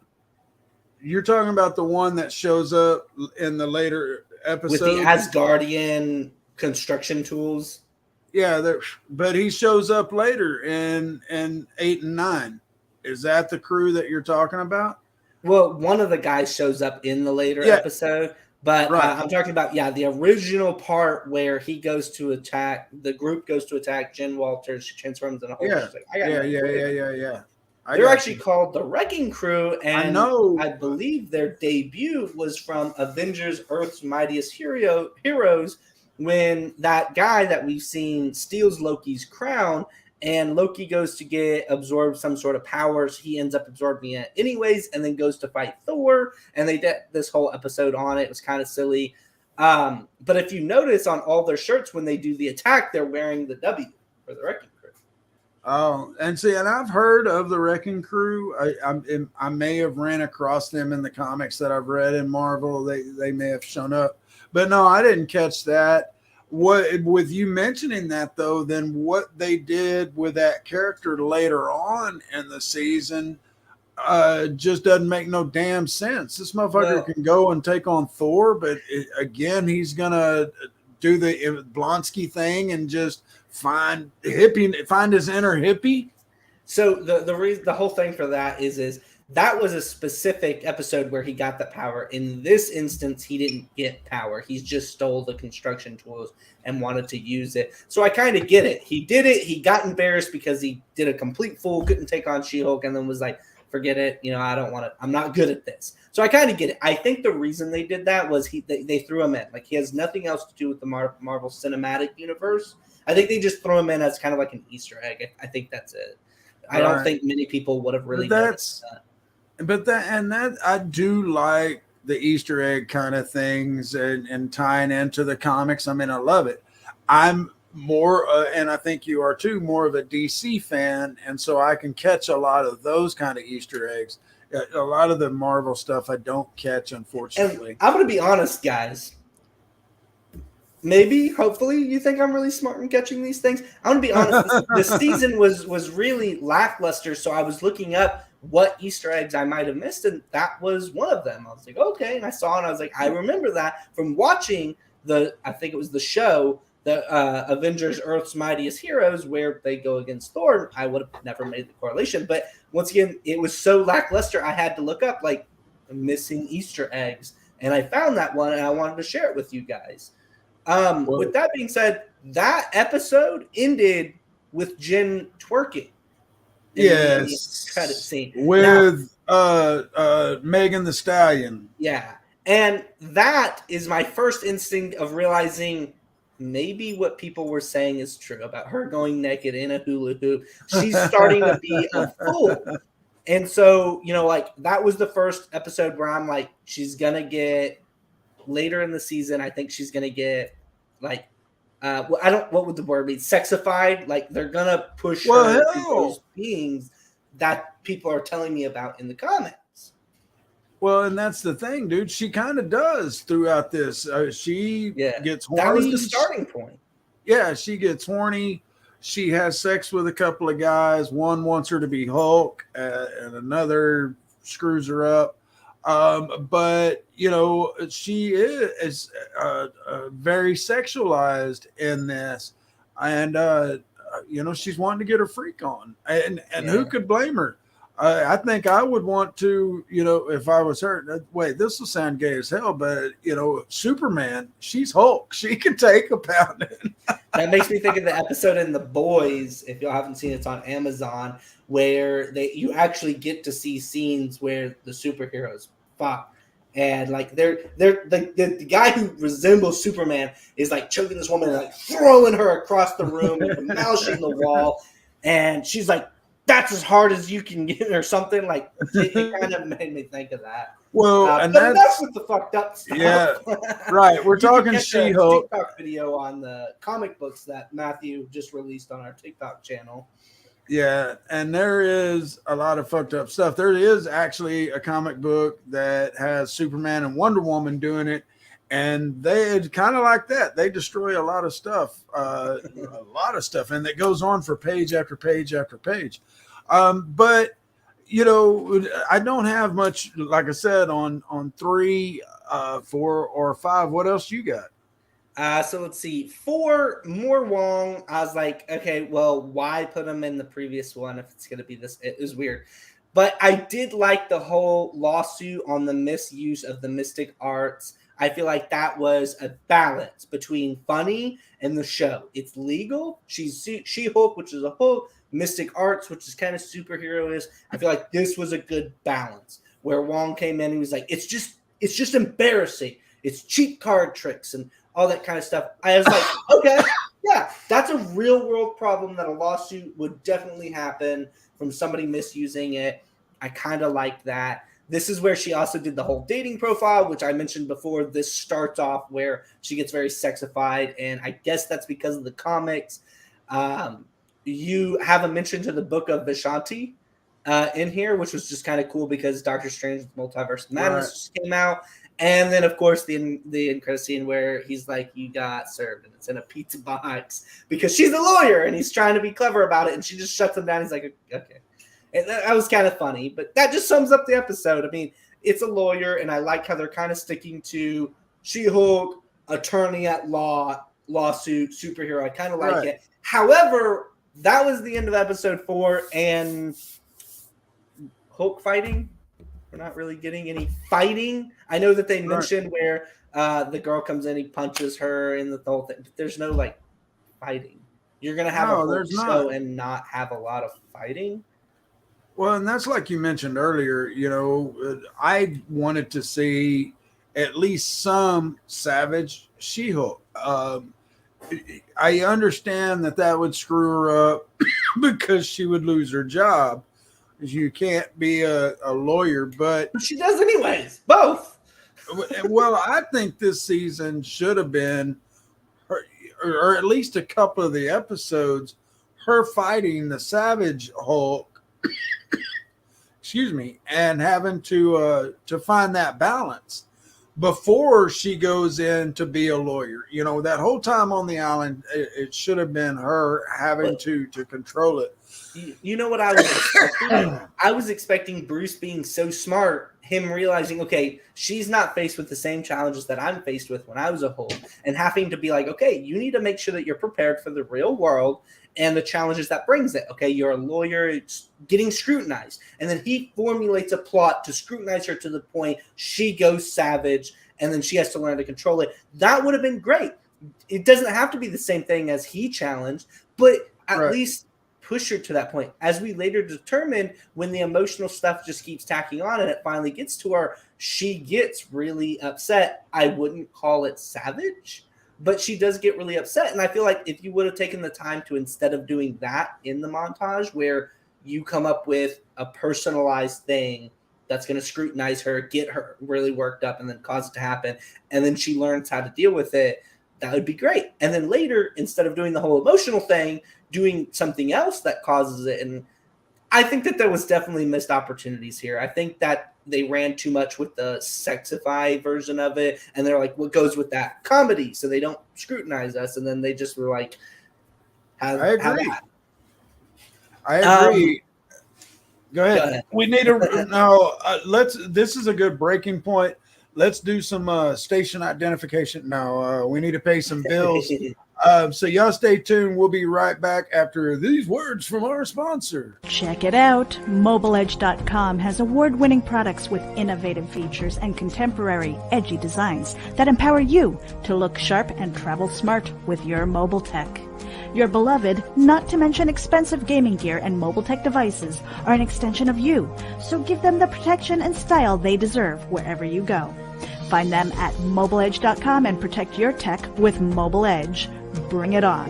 You're talking about the one that shows up in the later episode With the Asgardian construction tools. Yeah, but he shows up later in 8 and 9. Is that the crew that you're talking about? Well, one of the guys shows up in the later episode, but I'm talking about the original part where he goes to attack. The group goes to attack Jen Walters. She transforms in a Hulk. Yeah, Like, yeah. They're actually called the Wrecking Crew, and I know. I believe their debut was from Avengers: Earth's Mightiest Heroes, when that guy that we've seen steals Loki's crown, and Loki goes to absorb some sort of powers. He ends up absorbing it anyways, and then goes to fight Thor, and they did this whole episode on it. It was kind of silly. But if you notice on all their shirts when they do the attack, they're wearing the W for the Wrecking Crew. Oh, and I've heard of the Wrecking Crew. I may have ran across them in the comics that I've read in Marvel. They may have shown up. But no, I didn't catch that. What with you mentioning that though, then what they did with that character later on in the season just doesn't make no damn sense. This motherfucker can go and take on Thor, but again, he's gonna do the Blonsky thing and just find his inner hippie. So the whole thing for that is that was a specific episode where he got the power. In this instance, he didn't get power. He just stole the construction tools and wanted to use it. So I kind of get it. He did it. He got embarrassed because he did a complete fool, couldn't take on She-Hulk, and then was like, forget it. I don't want to. I'm not good at this. So I kind of get it. I think the reason they did that was they threw him in. Like, he has nothing else to do with the Marvel Cinematic Universe. I think they just threw him in as kind of like an Easter egg. I think that's it. I don't think many people would have really noticed that. But that I do like the Easter egg kind of things and tying into the comics. I mean, I love it. I'm more, and I think you are too, more of a DC fan, and so I can catch a lot of those kind of Easter eggs. A lot of the Marvel stuff I don't catch, unfortunately. And I'm going to be honest, guys. Maybe, hopefully, you think I'm really smart in catching these things. I'm going to be honest. This season was really lackluster, so I was looking up what Easter eggs I might have missed, and that was one of them. I was like, okay, and I saw it, and I was like, I remember that from watching I think it was the show, the Avengers: Earth's Mightiest Heroes, where they go against Thor. I would have never made the correlation, but once again, it was so lackluster, I had to look up, like, missing Easter eggs, and I found that one, and I wanted to share it with you guys. With that being said, that episode ended with Jen twerking. Yes, credit scene with Megan Thee Stallion. Yeah, and that is my first instinct of realizing maybe what people were saying is true about her going naked in a hula hoop. She's starting to be a fool, and so like that was the first episode where I'm like, she's gonna get later in the season. I think she's gonna get like. What would the word be? Sexified? Like they're gonna push her to those beings that people are telling me about in the comments. Well, and that's the thing, dude. She kind of does throughout this. She gets horny. That was the starting point. Yeah, she gets horny. She has sex with a couple of guys. One wants her to be Hulk, and another screws her up. But she is very sexualized in this, and she's wanting to get her freak on, and who could blame her? I think I would want to, if I was her. Wait, this will sound gay as hell, but Superman, she's Hulk. She can take a pounding. That makes me think of the episode in The Boys. If y'all haven't seen it, it's on Amazon, where you actually get to see scenes where the superheroes fuck, and like the guy who resembles Superman is like choking this woman and like throwing her across the room and demolishing the wall, and she's like that's as hard as you can get or something. Like it kind of made me think of that. Well, and but that's with the fucked up stuff. Yeah, right. We're talking She-Hulk. TikTok video on the comic books that Matthew just released on our TikTok channel. Yeah, and there is a lot of fucked up stuff. There is actually a comic book that has Superman and Wonder Woman doing it, and it's kind of like that. They destroy a lot of stuff, and that goes on for page after page after page. But you know, I don't have much, like I said, on 3, 4, or 5. What else you got? So let's see. 4, more Wong. I was like, okay, well, why put him in the previous one if it's going to be this? It was weird. But I did like the whole lawsuit on the misuse of the mystic arts. I feel like that was a balance between funny and the show. It's legal. She's She-Hulk, which is a Hulk. Mystic arts, which is kind of superhero-ish. I feel like this was a good balance where Wong came in and he was like, it's just embarrassing. It's cheap card tricks and all that kind of stuff. I was like, okay, yeah, that's a real world problem that a lawsuit would definitely happen from somebody misusing it. I kind of like that. This is where she also did the whole dating profile, which I mentioned before. This starts off where she gets very sexified, and I guess that's because of the comics. You have a mention to the Book of Vishanti in here, which was just kind of cool because Doctor Strange Multiverse of Madness just came out. And then, of course, the end credit scene where he's like, you got served, and it's in a pizza box because she's a lawyer, and he's trying to be clever about it, and she just shuts him down. He's like, okay. And that was kind of funny, but that just sums up the episode. I mean, it's a lawyer, and I like how they're kind of sticking to She-Hulk, attorney at law, lawsuit, superhero. I kind of like it. However, that was the end of episode 4, and Hulk fighting. We're not really getting any fighting. I know that they mentioned where the girl comes in, he punches her in the whole thing. But there's no like fighting. You're gonna have a whole show and not have a lot of fighting. Well, and that's like you mentioned earlier. You know, I wanted to see at least some savage She-Hulk. I understand that would screw her up because she would lose her job. You can't be a lawyer, but she does anyways. Both. Well, I think this season should have been, or at least a couple of the episodes, her fighting the Savage Hulk. Excuse me, and having to find that balance before she goes in to be a lawyer. You know, that whole time on the island, it should have been her having to control it. You know what I was expecting? I was expecting Bruce being so smart, him realizing, okay, she's not faced with the same challenges that I'm faced with when I was a Hulk, and having to be like, okay, you need to make sure that you're prepared for the real world and the challenges that brings it. Okay, you're a lawyer, it's getting scrutinized. And then he formulates a plot to scrutinize her to the point she goes savage, and then she has to learn to control it. That would have been great. It doesn't have to be the same thing as he challenged, but at least push her to that point. As we later determined, when the emotional stuff just keeps tacking on and it finally gets to her, she gets really upset. I wouldn't call it savage, but she does get really upset. And I feel like if you would have taken the time to, instead of doing that in the montage where you come up with a personalized thing that's going to scrutinize her, get her really worked up, and then cause it to happen, and then she learns how to deal with it, that would be great. And then later, instead of doing the whole emotional thing, doing something else that causes it. And I think that there was definitely missed opportunities here. I think that they ran too much with the sexify version of it, and they're like, what goes with that? Comedy, so they don't scrutinize us. And then they just were like, I agree. Go ahead. We need to this is a good breaking point. Let's do some station identification now. We need to pay some bills. So y'all stay tuned. We'll be right back after these words from our sponsor. Check it out. MobileEdge.com has award-winning products with innovative features and contemporary, edgy designs that empower you to look sharp and travel smart with your mobile tech. Your beloved, not to mention expensive gaming gear and mobile tech devices are an extension of you, so give them the protection and style they deserve wherever you go. Find them at MobileEdge.com and protect your tech with Mobile Edge. Bring it on.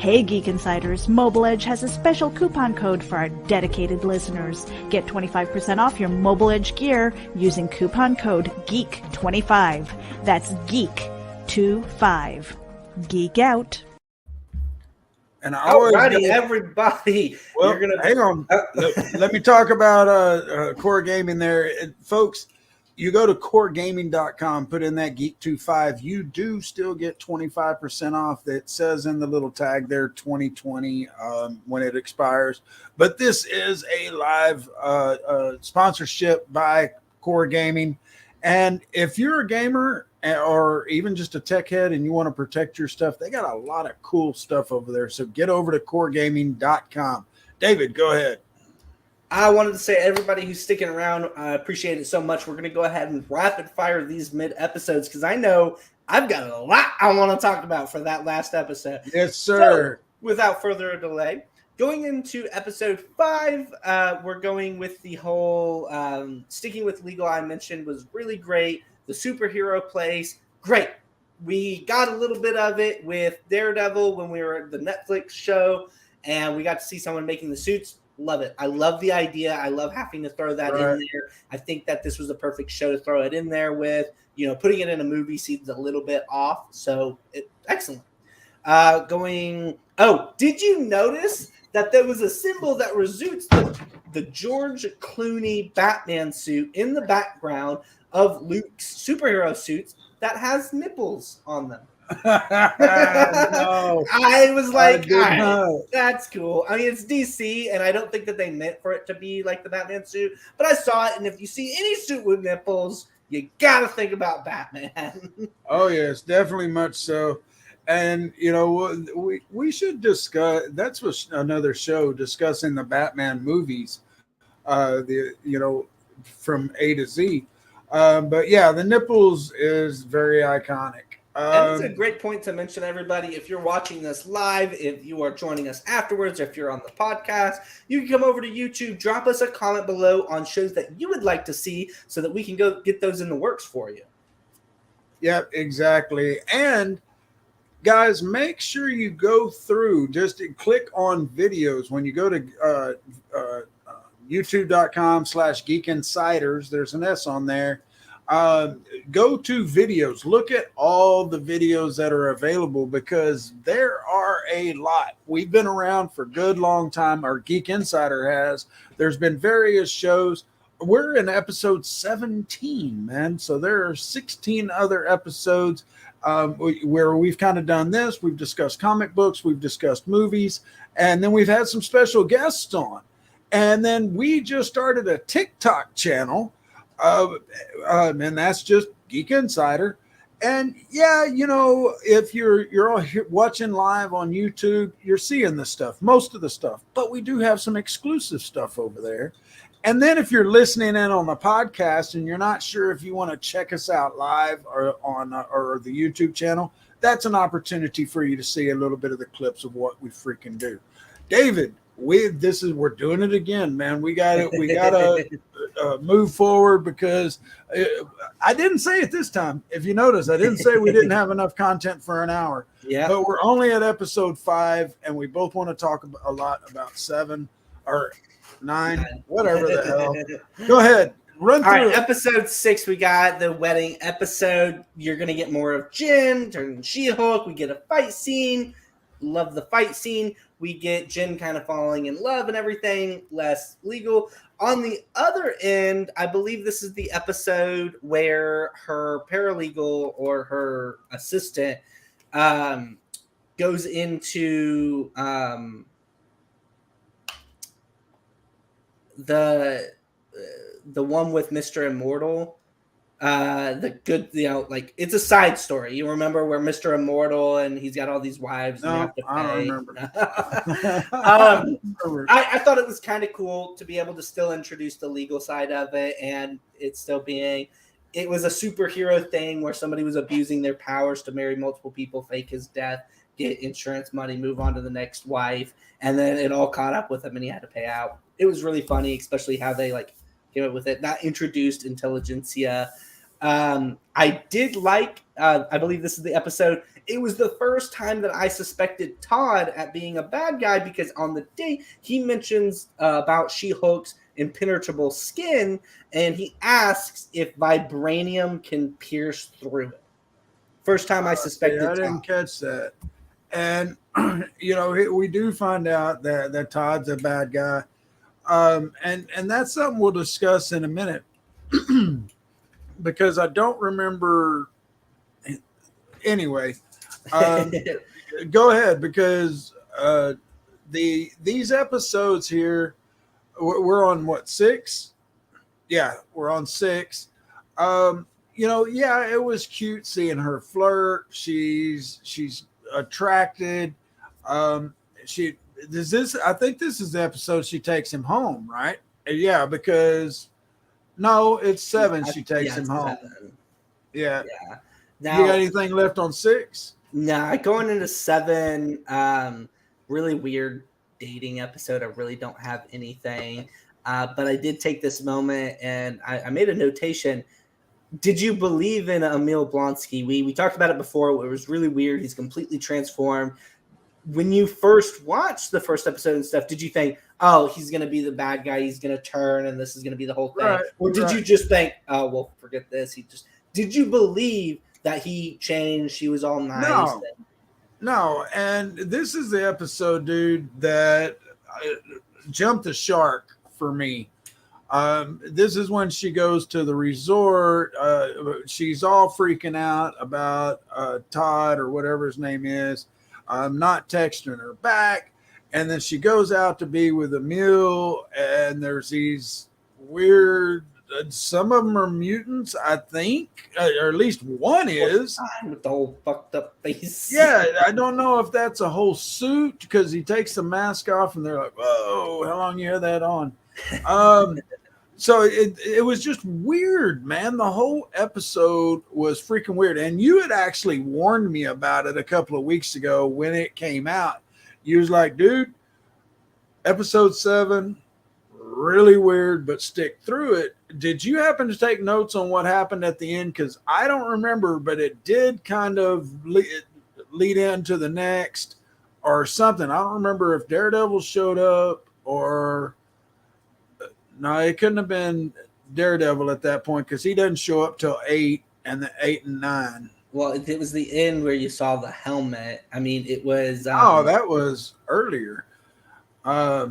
Hey Geek Insiders, Mobile Edge has a special coupon code for our dedicated listeners. Get 25% off your Mobile Edge gear using coupon code GEEK25. That's GEEK25. Geek out. And I always Alrighty, everybody. Well, hang on. Let me talk about Core Gaming there. Folks, you go to coregaming.com, put in that Geek25. You do still get 25% off. That says in the little tag there 2020 when it expires. But this is a live sponsorship by Core Gaming. And if you're a gamer or even just a tech head and you want to protect your stuff, they got a lot of cool stuff over there. So get over to coregaming.com. David, go ahead. I wanted to say everybody who's sticking around, I appreciate it so much. We're going to go ahead and rapid fire these mid episodes because I know I've got a lot I want to talk about for that last episode. Yes, sir. So, without further delay, going into episode 5, we're going with the whole sticking with legal. I mentioned was really great. The superhero place, great. We got a little bit of it with Daredevil when we were at the Netflix show, and we got to see someone making the suits. Love it. I love the idea. I love having to throw that in there. I think that this was a perfect show to throw it in there with. You know, putting it in a movie seems a little bit off. So, excellent. Did you notice that there was a symbol that resumes the George Clooney Batman suit in the background of Luke's superhero suits that has nipples on them? No, I was like, that's cool. I mean, it's DC, and I don't think that they meant for it to be like the Batman suit, but I saw it, and if you see any suit with nipples, you gotta think about Batman. Oh, yes, definitely much so. And, you know, we should discuss, that's what another show discussing the Batman movies, from A to Z. But yeah, the nipples is very iconic. And it's a great point to mention, everybody. If you're watching this live, if you are joining us afterwards, or if you're on the podcast, you can come over to YouTube, drop us a comment below on shows that you would like to see so that we can go get those in the works for you. Yep, exactly. And guys, make sure you go through, just click on videos. When you go to youtube.com/GeekInsiders, there's an S on there. Go to videos, look at all the videos that are available because there are a lot. We've been around for a good long time. Our Geek Insider has. There's been various shows. We're in episode 17, man. So there are 16 other episodes where we've kind of done this. We've discussed comic books. We've discussed movies. And then we've had some special guests on. And then we just started a TikTok channel. And that's just Geek Insider. And yeah, you know, if you're all here watching live on YouTube, you're seeing the stuff, most of the stuff, but we do have some exclusive stuff over there. And then if you're listening in on the podcast and you're not sure if you want to check us out live or on or the YouTube channel, that's an opportunity for you to see a little bit of the clips of what we freaking do. David, we're doing it again, man. We got to move forward because I didn't say it this time. If you notice, I didn't say we didn't have enough content for an hour. Yeah, but we're only at episode 5, and we both want to talk a lot about 7 or 9, whatever the hell. Go ahead. Run through. All right, episode 6, we got the wedding episode. You're going to get more of Jen turning She-Hulk. We get a fight scene. Love the fight scene. We get Jen kind of falling in love and everything, less legal. On the other end, I believe this is the episode where her paralegal or her assistant goes into the one with Mr. Immortal. The good, you know, like it's a side story. You remember where Mr. Immortal and he's got all these wives. No, and have to pay. I don't remember. I thought it was kind of cool to be able to still introduce the legal side of it, and it still being, it was a superhero thing where somebody was abusing their powers to marry multiple people, fake his death, get insurance money, move on to the next wife, and then it all caught up with him and he had to pay out. It was really funny, especially how they like came up with it. Not introduced intelligentsia. I did like, I believe this is the episode. It was the first time that I suspected Todd at being a bad guy because on the date he mentions about She-Hulk's impenetrable skin, and he asks if vibranium can pierce through it. First time I suspected. I didn't catch that. And we do find out that Todd's a bad guy, and that's something we'll discuss in a minute. Because I don't remember. Anyway, go ahead, because these episodes here, we're on what, 6? Yeah, we're on 6. It was cute seeing her flirt. She's attracted. I think this is the episode she takes him home, right? Yeah, because. No, it's 7. She takes him home. 7. Yeah. Now, you got anything left on 6? Nah, going into 7, really weird dating episode. I really don't have anything. But I did take this moment and I made a notation. Did you believe in Emil Blonsky? We talked about it before. It was really weird. He's completely transformed. When you first watched the first episode and stuff, did you think, oh, he's going to be the bad guy, he's going to turn, and this is going to be the whole thing? Right, or did you just think, oh, well, forget this? Did you believe that he changed? He was all nice? No. And this is the episode, dude, that jumped the shark for me. This is when she goes to the resort. She's all freaking out about Todd or whatever his name is. Not texting her back, and then she goes out to be with Emil, and there's these weird. Some of them are mutants, I think, or at least one is. With the whole fucked up face. Yeah, I don't know if that's a whole suit because he takes the mask off, and they're like, "Whoa, how long you have that on?" So it was just weird, man. The whole episode was freaking weird. And you had actually warned me about it a couple of weeks ago when it came out. You was like, dude, episode 7, really weird, but stick through it. Did you happen to take notes on what happened at the end? Because I don't remember, but it did kind of lead into the next or something. I don't remember if Daredevil showed up or... No, it couldn't have been Daredevil at that point because he doesn't show up till 8 and 9. Well, it was the end where you saw the helmet. I mean, it was. That was earlier. Yeah.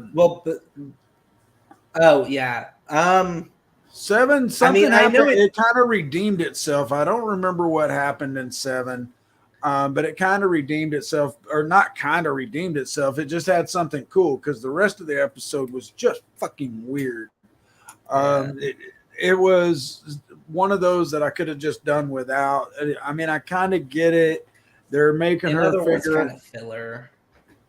7. Something happened. I know it kind of redeemed itself. I don't remember what happened in 7, but it kind of redeemed itself, or not kind of redeemed itself. It just had something cool because the rest of the episode was just fucking weird. It was one of those that I could have just done without. I mean, I kind of get it. They're making her figure kind of filler.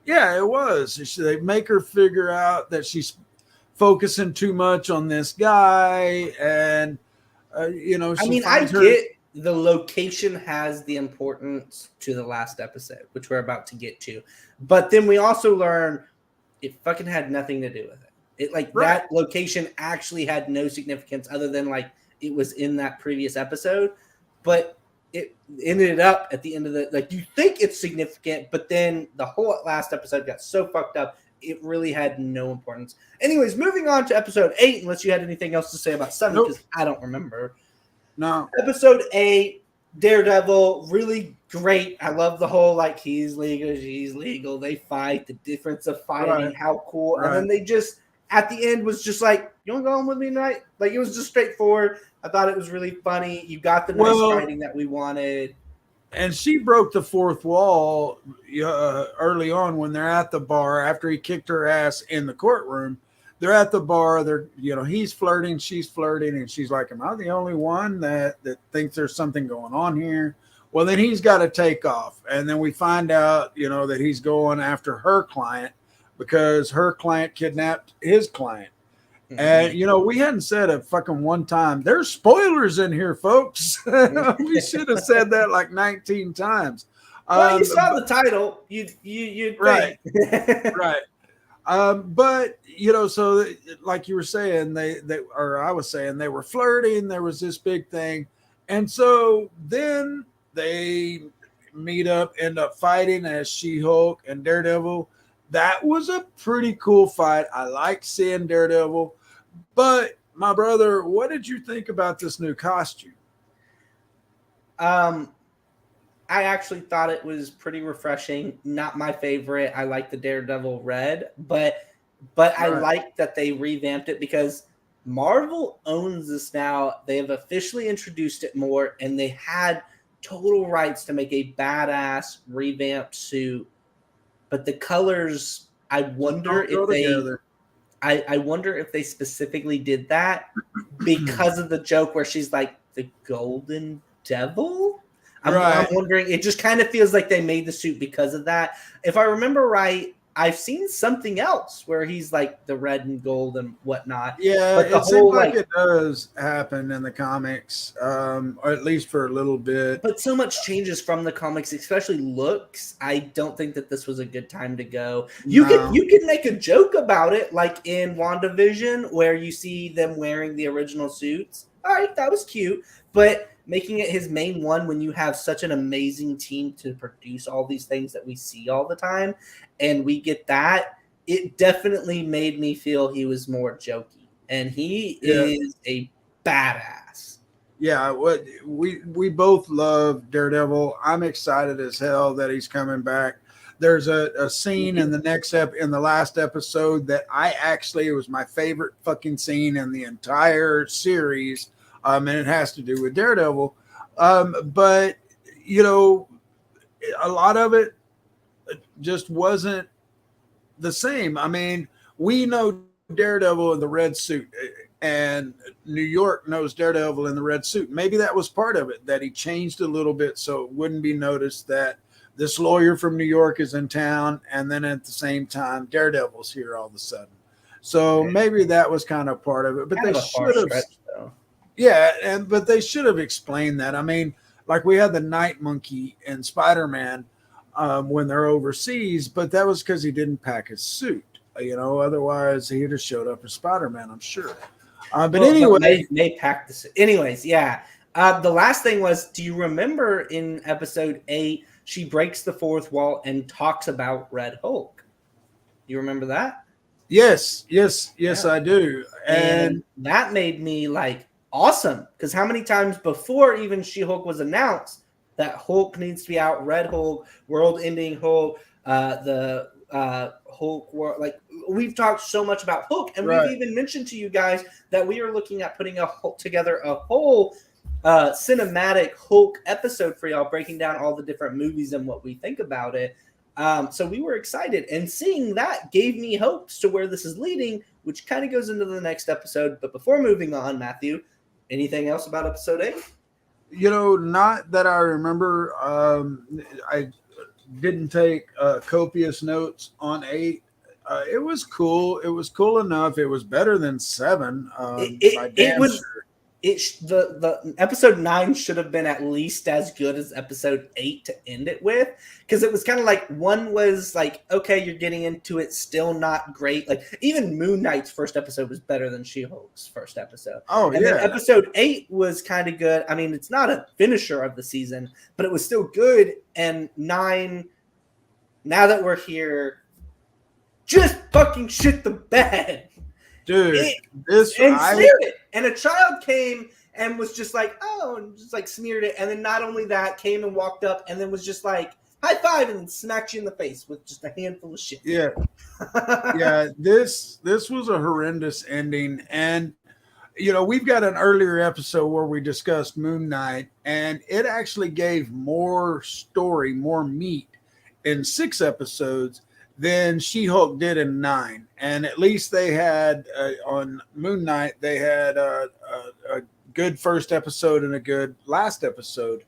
Yeah, it was. They make her figure out that she's focusing too much on this guy, and I get the location has the importance to the last episode, which we're about to get to, but then we also learn it fucking had nothing to do with it. That location actually had no significance other than it was in that previous episode, but it ended up at the end of you think it's significant, but then the whole last episode got so fucked up, it really had no importance. Anyways, moving on to episode 8, unless you had anything else to say about 7, because I don't remember. No. Episode 8, Daredevil, really great. I love the whole he's legal, she's legal. They fight, the difference of fighting, how cool. Right. And then they just at the end was just you want to go home with me tonight? It was just straightforward. I thought it was really funny. You got the nice writing that we wanted. And she broke the fourth wall early on when they're at the bar after he kicked her ass in the courtroom. They're at the bar. They're, he's flirting, she's flirting, and she's like, "Am I the only one that thinks there's something going on here?" Well, then he's got to take off, and then we find out, that he's going after her client because her client kidnapped his client. Mm-hmm. And we hadn't said it fucking one time. There's spoilers in here, folks. We should have said that 19 times. Well, you saw the title. You'd right, right. But so like you were saying, I was saying they were flirting. There was this big thing, And so then they meet up, end up fighting as She-Hulk and Daredevil. That was a pretty cool fight. I liked seeing Daredevil. But my brother, what did you think about this new costume? I actually thought it was pretty refreshing. Not my favorite. I like the Daredevil red, but I like that they revamped it because Marvel owns this now. They have officially introduced it more, and they had total rights to make a badass revamped suit. But the colors, I wonder if I wonder if they specifically did that because of the joke where she's like the Golden Devil. I'm wondering. It just kind of feels like they made the suit because of that. If I remember right, I've seen something else where he's like the red and gold and whatnot. Yeah, but it seems like it does happen in the comics, or at least for a little bit. But so much changes from the comics, especially looks. I don't think that this was a good time to go. You could make a joke about it, like in WandaVision, where you see them wearing the original suits. All right, that was cute, but making it his main one when you have such an amazing team to produce all these things that we see all the time, and we get that, it definitely made me feel he was more jokey, and he is a badass. Yeah, we both love Daredevil. I'm excited as hell that he's coming back. There's a scene in the last episode that it was my favorite fucking scene in the entire series. And it has to do with Daredevil. But, you know, a lot of it just wasn't the same. I mean, we know Daredevil in the red suit, and New York knows Daredevil in the red suit. Maybe that was part of it, that he changed a little bit so it wouldn't be noticed that this lawyer from New York is in town, and then at the same time, Daredevil's here all of a sudden. So maybe that was kind of part of it. But they should have. Yeah, but they should have explained that. I mean, like we had the Night Monkey in Spider-Man when they're overseas, but that was because he didn't pack his suit. You know, otherwise he'd have showed up as Spider-Man, I'm sure. Anyway, they packed the suit. Anyways, yeah. The last thing was, do you remember in episode 8, she breaks the fourth wall and talks about Red Hulk? You remember that? Yes, I do. And that made me like, awesome, because how many times before even She-Hulk was announced that Hulk needs to be out, Red Hulk, world-ending Hulk, the Hulk world, like we've talked so much about Hulk, and we've even mentioned to you guys that we are looking at putting together a whole cinematic Hulk episode for y'all, breaking down all the different movies and what we think about it. So we were excited, and seeing that gave me hopes to where this is leading, which kind of goes into the next episode. But before moving on, Matthew, anything else about episode 8? You know, not that I remember. I didn't take copious notes on 8. It was cool. It was cool enough. It was better than 7. The episode 9 should have been at least as good as episode 8 to end it with, because it was kind of like, one was like, okay, you're getting into it, still not great. Like even Moon Knight's first episode was better than She-Hulk's first episode. Then episode 8 was kind of good. I mean, it's not a finisher of the season, but it was still good. And 9, now that we're here, just fucking shit the bed. Dude, and a child came and was just like, oh, and just like smeared it, and then not only that, came and walked up and then was just like, high five, and then smacked you in the face with just a handful of shit. Yeah. This was a horrendous ending. And you know, we've got an earlier episode where we discussed Moon Knight, and it actually gave more story, more meat in 6 episodes than She-Hulk did in 9. And at least they had on Moon Knight, they had a good first episode and a good last episode.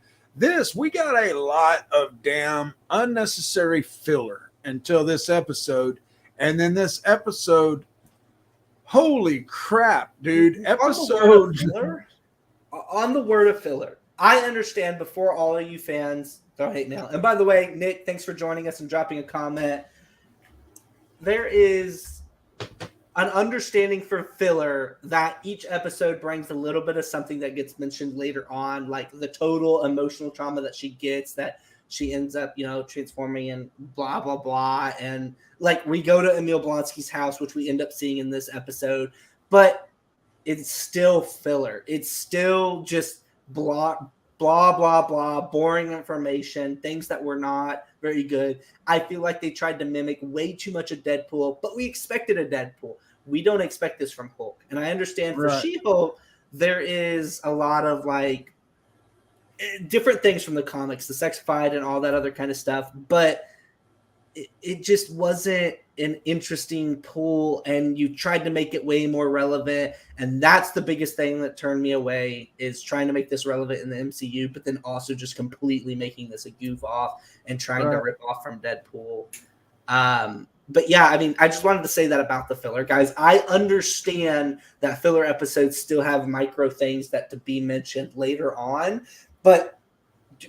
We got a lot of damn unnecessary filler until this episode. And then this episode, holy crap, dude. On the word of filler, I understand, before all of you fans don't hate mail. And by the way, Nick, thanks for joining us and dropping a comment. There is an understanding for filler that each episode brings a little bit of something that gets mentioned later on, like the total emotional trauma that she gets, that she ends up, transforming and blah, blah, blah. And like we go to Emil Blonsky's house, which we end up seeing in this episode, but it's still filler. It's still just blah, blah, blah, blah, boring information, things that were not very good. I feel like they tried to mimic way too much of Deadpool, but we expected a Deadpool. We don't expect this from Hulk. And I understand for She-Hulk, there is a lot of like different things from the comics, the sexified and all that other kind of stuff, but it just wasn't an interesting pull, and you tried to make it way more relevant, and that's the biggest thing that turned me away, is trying to make this relevant in the MCU, but then also just completely making this a goof off and trying to rip off from Deadpool. But yeah, I mean, I just wanted to say that about the filler, guys. I understand that filler episodes still have micro things that to be mentioned later on, but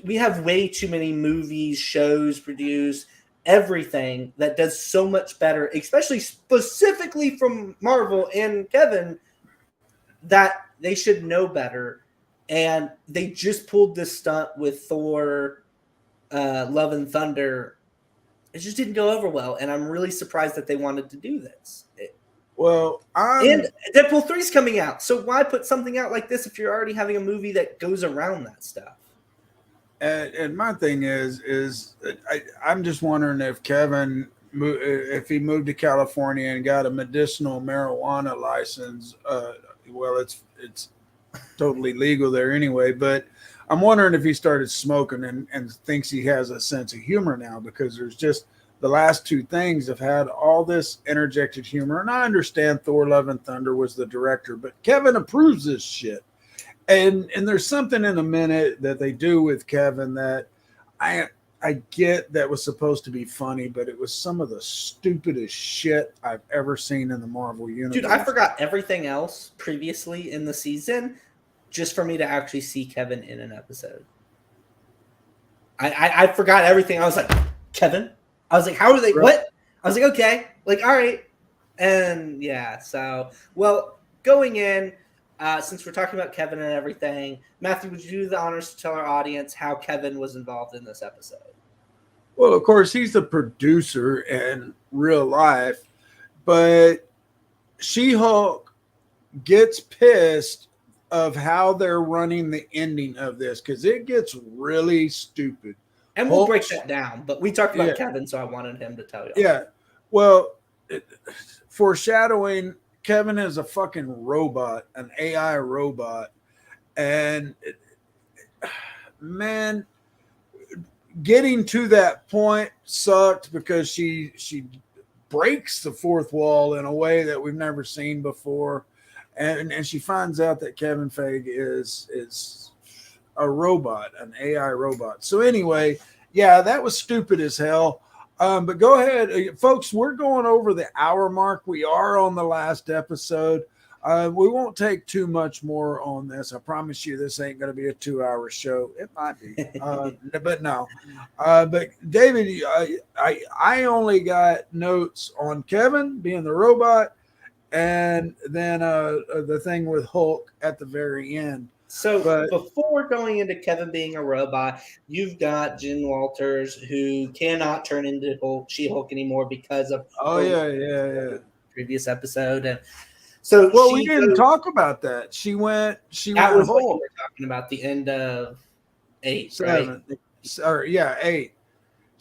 we have way too many movies, shows produced, everything that does so much better, especially specifically from Marvel and Kevin, that they should know better. And they just pulled this stunt with Thor, Love and Thunder. It just didn't go over well, and I'm really surprised that they wanted to do this. And Deadpool 3 is coming out, so why put something out like this if you're already having a movie that goes around that stuff? And my thing is I'm just wondering if Kevin, if he moved to California and got a medicinal marijuana license, well, it's totally legal there anyway, but I'm wondering if he started smoking and thinks he has a sense of humor now, because there's just the last two things have had all this interjected humor. And I understand Thor Love and Thunder was the director, but Kevin approves this shit. And there's something in a minute that they do with Kevin that I get that was supposed to be funny, but it was some of the stupidest shit I've ever seen in the Marvel universe. Dude, I forgot everything else previously in the season just for me to actually see Kevin in an episode. I forgot everything. I was like, Kevin? I was like, how are they? Right. What? I was like, okay. Like, all right. And yeah, so, well, going in, since we're talking about Kevin and everything, Matthew, would you do the honors to tell our audience how Kevin was involved in this episode? Well, of course, he's the producer in real life, but She-Hulk gets pissed of how they're running the ending of this, because it gets really stupid. And we'll break that down, but we talked about Kevin, so I wanted him to tell you. Yeah, well, foreshadowing, Kevin is a fucking robot, an AI robot. And man, getting to that point sucked, because she breaks the fourth wall in a way that we've never seen before. And she finds out that Kevin Feige is a robot, an AI robot. So anyway, yeah, that was stupid as hell. But go ahead, folks. We're going over the hour mark. We are on the last episode. We won't take too much more on this. I promise you, this ain't going to be a 2-hour show. It might be, but no. But David, I only got notes on Kevin being the robot, and then the thing with Hulk at the very end. So before going into Kevin being a robot, you've got Jen Walters, who cannot turn into She-Hulk anymore because of previous episode. And so we didn't talk about that. She went that was Hulk. what you were talking about, the end of 8, 7, right? Or 8.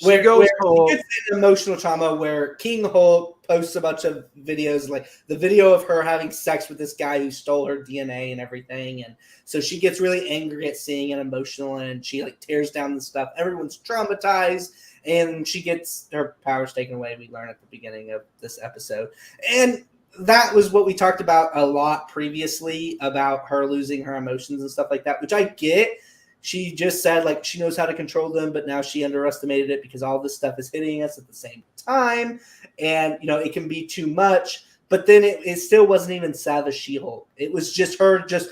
Where he gets an emotional trauma where King Hulk posts a bunch of videos, like the video of her having sex with this guy who stole her DNA and everything. And so she gets really angry at seeing it, emotional, and she like tears down the stuff. Everyone's traumatized, and she gets her powers taken away. We learn at the beginning of this episode. And that was what we talked about a lot previously, about her losing her emotions and stuff like that, which I get. She just said, like, she knows how to control them, but now she underestimated it because all this stuff is hitting us at the same time. And, it can be too much. But then it still wasn't even Savage She-Hulk. It was just her just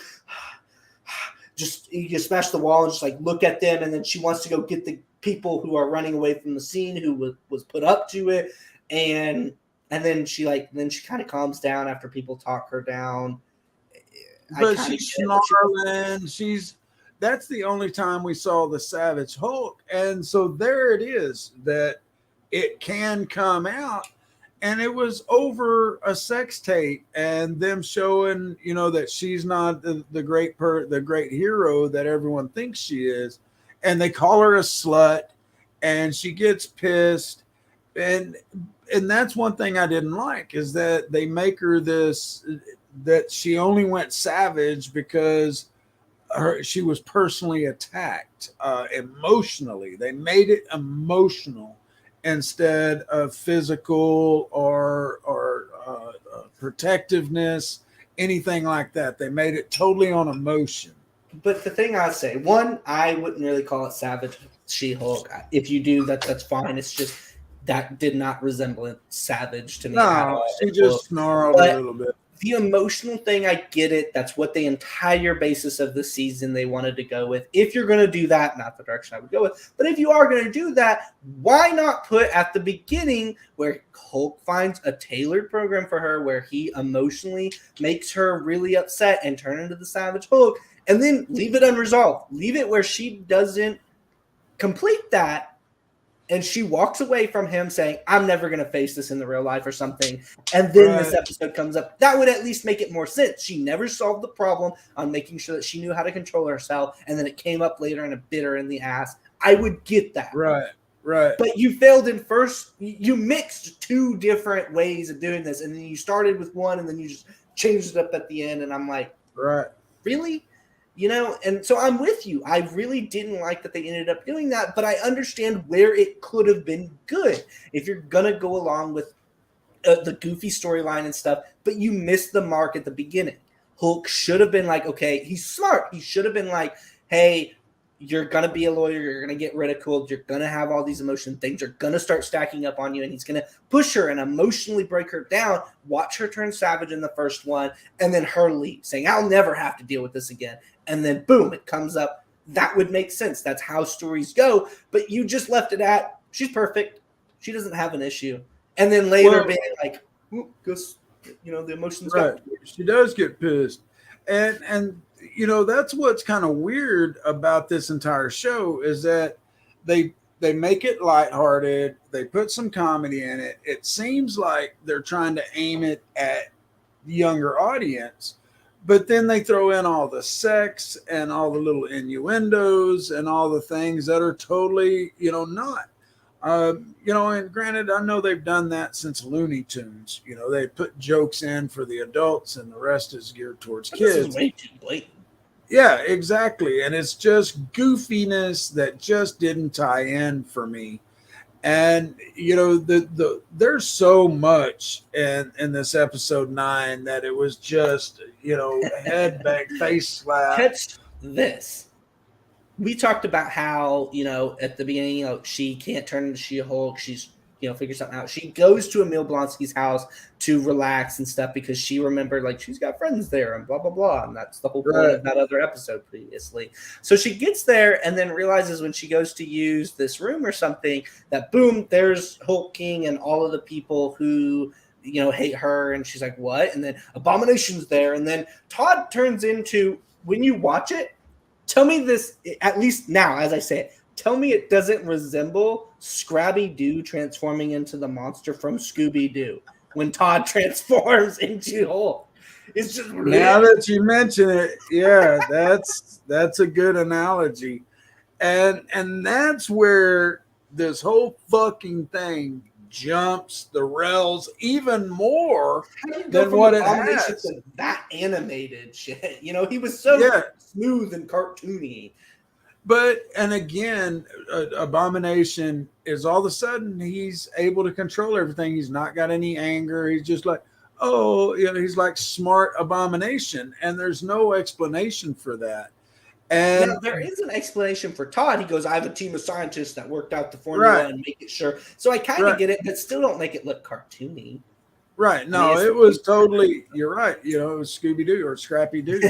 you smash the wall and just, like, look at them. And then she wants to go get the people who are running away from the scene, who was put up to it. And And then she kind of calms down after people talk her down. But she's snarling. That's the only time we saw the Savage Hulk. And so there it is, that it can come out. And it was over a sex tape and them showing, that she's not the great hero that everyone thinks she is. And they call her a slut and she gets pissed. And that's one thing I didn't like, is that they make her that she only went savage because she was personally attacked emotionally. They made it emotional instead of physical or protectiveness, anything like that. They made it totally on emotion. But the thing I say, one, I wouldn't really call it Savage She-Hulk. If you do, that's fine. It's just that did not resemble Savage to me. No, she just snarled a little bit. The emotional thing, I get it. That's what the entire basis of the season they wanted to go with. If you're going to do that, not the direction I would go with, but if you are going to do that, why not put at the beginning where Hulk finds a tailored program for her where he emotionally makes her really upset and turn into the Savage Hulk, and then leave it unresolved. Leave it where she doesn't complete that, and she walks away from him saying, I'm never going to face this in the real life or something. And then this episode comes up. That would at least make it more sense. She never solved the problem on making sure that she knew how to control herself. And then it came up later and it bit her in the ass. I would get that. Right. But you failed in first. You mixed two different ways of doing this. And then you started with one and then you just changed it up at the end. And I'm like, really? And so I'm with you. I really didn't like that they ended up doing that, but I understand where it could have been good if you're going to go along with the goofy storyline and stuff, but you missed the mark at the beginning. Hulk should have been like, okay, he's smart. He should have been like, hey, you're going to be a lawyer. You're going to get ridiculed. You're going to have all these emotion things. Are going to start stacking up on you, and he's going to push her and emotionally break her down. Watch her turn savage in the first one, and then her leave, saying, I'll never have to deal with this again. And then, boom, it comes up. That would make sense. That's how stories go. But you just left it at, she's perfect. She doesn't have an issue. And then later being like, because, the emotions go. She does get pissed. And that's what's kind of weird about this entire show, is that they make it lighthearted. They put some comedy in it. It seems like they're trying to aim it at the younger audience, but then they throw in all the sex and all the little innuendos and all the things that are totally, not. And granted, I know they've done that since Looney Tunes. They put jokes in for the adults and the rest is geared towards kids. This is way too blatant. Yeah, exactly. And it's just goofiness that just didn't tie in for me. And, there's so much in this episode 9 that it was just, head bang, face slap. Catch this. We talked about how, at the beginning, she can't turn into She-Hulk. She's, figure something out. She goes to Emil Blonsky's house to relax and stuff because she remembered, she's got friends there and blah, blah, blah. And that's the whole point of that other episode previously. So she gets there and then realizes when she goes to use this room or something that, boom, there's Hulk King and all of the people who, hate her. And she's like, what? And then Abomination's there. And then Todd turns into, when you watch it, tell me this, at least now, as I say it, tell me it doesn't resemble Scrappy-Doo transforming into the monster from Scooby-Doo when Todd transforms into Hulk. It's just now that you mention it, yeah, that's a good analogy. And that's where this whole fucking thing jumps the rails even more than what it has. That animated shit. He was so smooth and cartoony. But, and again, Abomination is all of a sudden he's able to control everything. He's not got any anger. He's just like, he's like smart Abomination. And there's no explanation for that. And now, there is an explanation for Todd. He goes, I have a team of scientists that worked out the formula and make it sure. So I kind of get it, but still don't make it look cartoony. Right. No, it was totally, you're right. It was Scooby-Doo or Scrappy-Doo.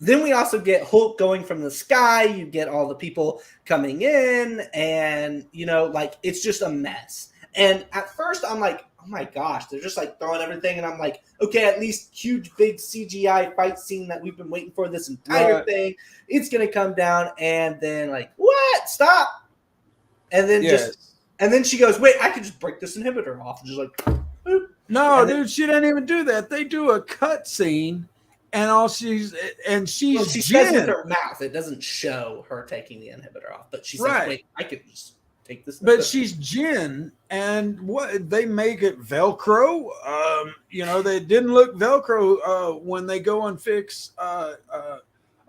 Then we also get Hulk going from the sky. You get all the people coming in and, it's just a mess. And at first I'm like, oh my gosh, they're just like throwing everything, and I'm like, okay, at least huge big CGI fight scene that we've been waiting for this entire thing. It's gonna come down, and then like, what? Stop! And then and then she goes, wait, I could just break this inhibitor off, just like, boop. No, dude, she didn't even do that. They do a cut scene, and she's she says with her mouth. It doesn't show her taking the inhibitor off, but she says, wait, I could just take this. But she's Jen, and what they make it Velcro. They didn't look Velcro when they go and fix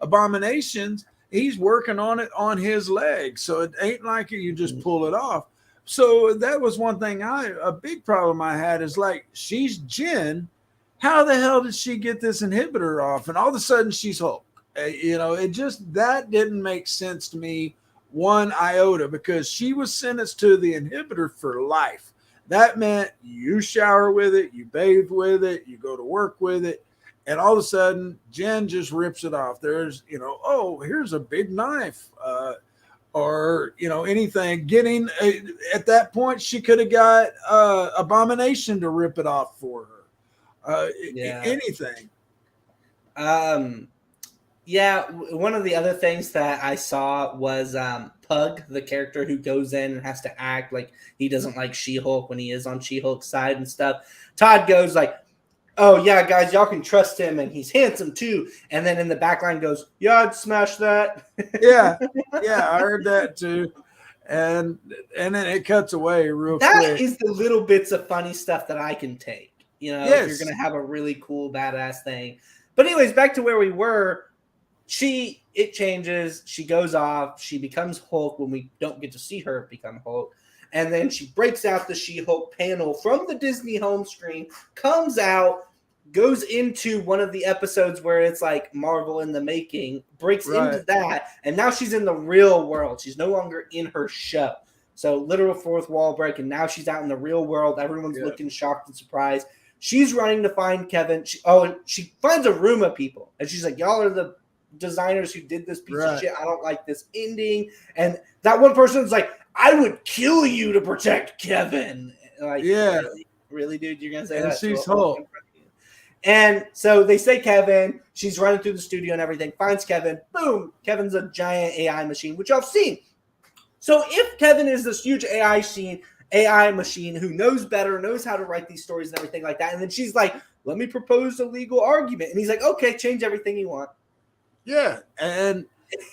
Abominations. He's working on it on his leg, so it ain't like you just pull it off. So that was one thing a big problem I had is like, she's Jen. How the hell did she get this inhibitor off? And all of a sudden she's Hulk. That didn't make sense to me one iota, because she was sentenced to the inhibitor for life. That meant you shower with it, you bathe with it, you go to work with it. And all of a sudden Jen just rips it off. There's, here's a big knife. Or anything. Getting at that point, she could have got Abomination to rip it off for her. Anything. One of the other things that I saw was Pug, the character who goes in and has to act like he doesn't like She-Hulk when he is on She-Hulk's side and stuff. Todd goes like, oh yeah, guys, y'all can trust him, and he's handsome too. And then in the back line goes, yeah, I'd smash that. yeah, I heard that too. And then it cuts away real quick. That is the little bits of funny stuff that I can take. If you're gonna have a really cool badass thing. But anyways, back to where we were. It changes. She goes off. She becomes Hulk when we don't get to see her become Hulk. And then she breaks out the She-Hulk panel from the Disney home screen, comes out, goes into one of the episodes where it's like Marvel in the making, breaks into that, and now she's in the real world. She's no longer in her show. So literal fourth wall break, and now she's out in the real world. Everyone's looking shocked and surprised. She's running to find Kevin. She finds a room of people, and she's like, y'all are the designers who did this piece of shit. I don't like this ending. And that one person's like, I would kill you to protect Kevin. Like, really, dude, you're gonna say that? She's Hulk. And so they say Kevin. She's running through the studio and everything. Finds Kevin. Boom. Kevin's a giant AI machine, which I've seen. So if Kevin is this huge AI machine who knows better, knows how to write these stories and everything like that, and then she's like, let me propose a legal argument. And he's like, okay, change everything you want. Yeah. And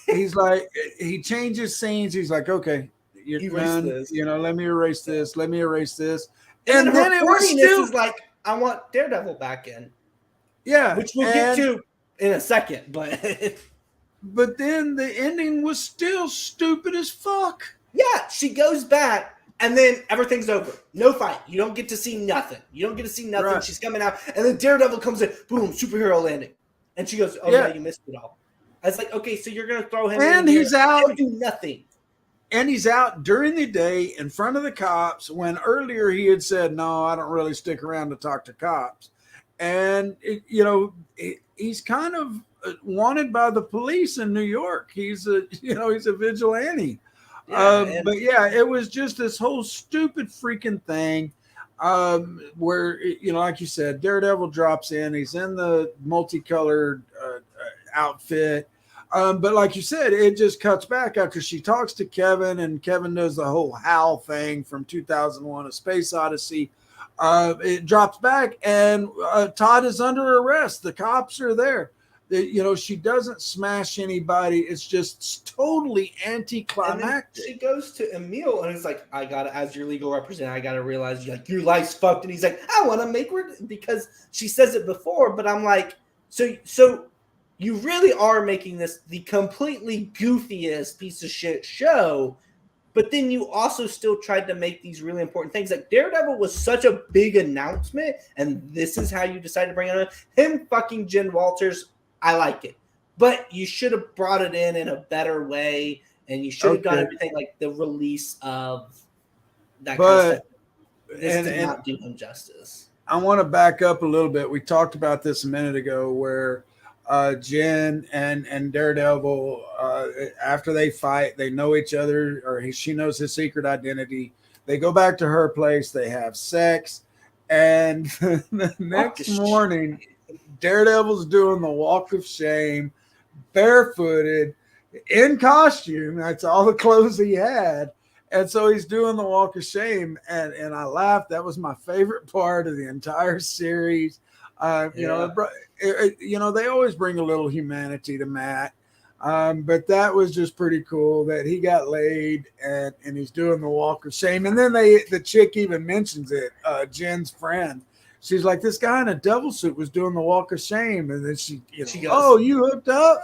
he's like, he changes scenes. He's like, okay, you're done. This. Let me erase this. Let me erase this. And then it was still is like, I want Daredevil back in. Yeah. Which we'll get to in a second, but but then the ending was still stupid as fuck. Yeah, she goes back and then everything's over. No fight. You don't get to see nothing. Right. She's coming out, and then Daredevil comes in, boom, superhero landing. And she goes, oh yeah, you missed it all. I was like, okay, so you're gonna throw him and in he's out and do nothing. And he's out during the day in front of the cops when earlier he had said, no, I don't really stick around to talk to cops. And, he's kind of wanted by the police in New York. He's a vigilante. It was just this whole stupid freaking thing where, like you said, Daredevil drops in. He's in the multicolored outfit. But like you said, it just cuts back after she talks to Kevin, and Kevin does the whole Hal thing from 2001: A Space Odyssey. It drops back, and Todd is under arrest. The cops are there. She doesn't smash anybody. It's just totally anticlimactic. She goes to Emil and is like, I got to, as your legal representative, I got to realize your life's fucked. And he's like, I want to make her, because she says it before, but I'm like, so you really are making this the completely goofiest piece of shit show, but then you also still tried to make these really important things. Like Daredevil was such a big announcement, and this is how you decided to bring it on. Him fucking Jen Walters, I like it. But you should have brought it in a better way, and you should have done everything like the release of that kind of stuff. This did not do him justice. I want to back up a little bit. We talked about this a minute ago where Jen and Daredevil, after they fight, they know each other, or she knows his secret identity. They go back to her place. They have sex. And the next morning, Daredevil's doing the walk of shame, barefooted, in costume. That's all the clothes he had. And so he's doing the walk of shame. And I laughed. That was my favorite part of the entire series. You know, they always bring a little humanity to Matt. But that was just pretty cool that he got laid and he's doing the walk of shame. And then the chick even mentions it, Jen's friend. She's like, this guy in a devil suit was doing the walk of shame. And then she goes, oh, you hooked up?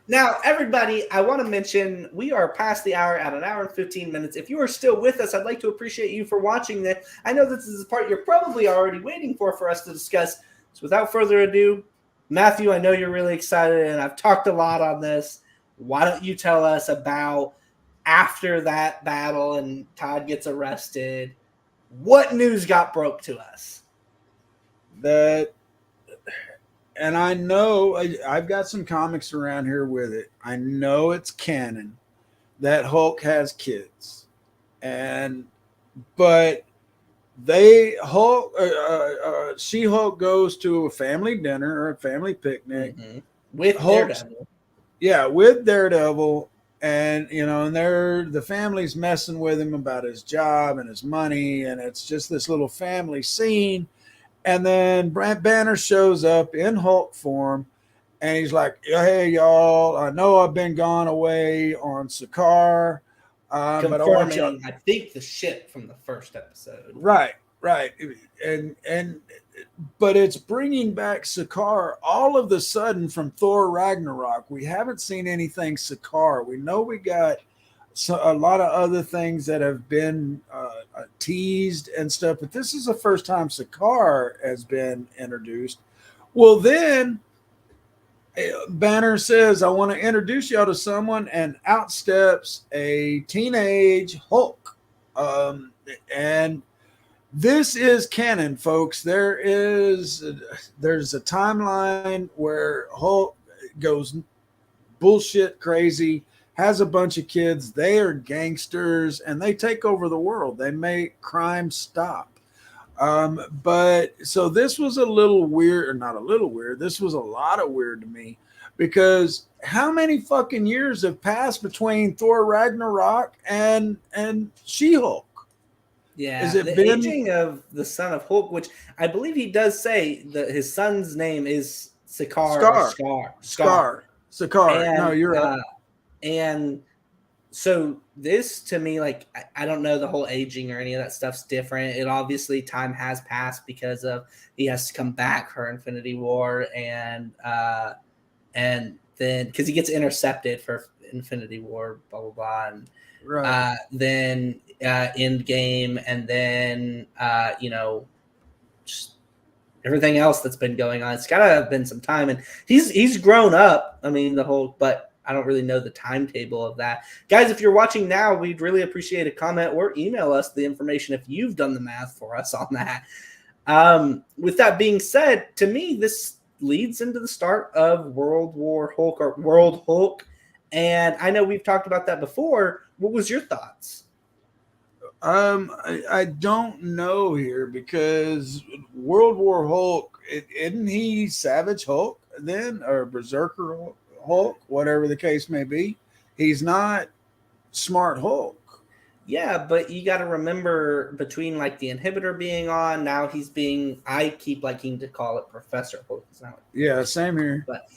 Now, everybody, I want to mention we are past the hour at 1 hour and 15 minutes. If you are still with us, I'd like to appreciate you for watching this. I know this is the part you're probably already waiting for us to discuss. So without further ado, Matthew, I know you're really excited, and I've talked a lot on this. Why don't you tell us about after that battle and Todd gets arrested, what news got broke to us? And I know I've got some comics around here with it. I know it's canon that Hulk has kids, but She-Hulk goes to a family dinner or a family picnic with Daredevil. Yeah, with Daredevil. And, and the family's messing with him about his job and his money. And it's just this little family scene. And then Banner shows up in Hulk form. And he's like, hey, y'all, I know I've been gone away on Sakaar. But I think the ship from the first episode. Right. But it's bringing back Sakaar all of the sudden from Thor Ragnarok. We haven't seen anything Sakaar. We know we got a lot of other things that have been teased and stuff, but this is the first time Sakaar has been introduced. Well, then Banner says, I want to introduce y'all to someone, and out steps a teenage Hulk. And this is canon, folks. There's a timeline where Hulk goes bullshit crazy, has a bunch of kids. They are gangsters, and they take over the world. They make crime stop. But so this was a little weird, or not a little weird. This was a lot of weird to me, because how many fucking years have passed between Thor Ragnarok and She-Hulk? Yeah, is it the aging of the son of Hulk, which I believe he does say that his son's name is Sakaar. Sakaar. No, you're right. And so this, to me, like, I don't know, the whole aging or any of that stuff's different. It obviously, time has passed because of he has to come back for Infinity War, and then because he gets intercepted for Infinity War, blah blah blah, and then Endgame, and then just everything else that's been going on. It's gotta have been some time, and he's grown up. I mean, the whole, but I don't really know the timetable of that. Guys, if you're watching now, we'd really appreciate a comment or email us the information if you've done the math for us on that. With that being said, to me, this leads into the start of World War Hulk, or World Hulk. And I know we've talked about that before. What was your thoughts? I don't know here, because World War Hulk, isn't he Savage Hulk then, or Berserker Hulk, whatever the case may be? He's not Smart Hulk. Yeah, but you got to remember, between like the inhibitor being on, now he's being, I keep liking to call it Professor Hulk. Yeah, same here. But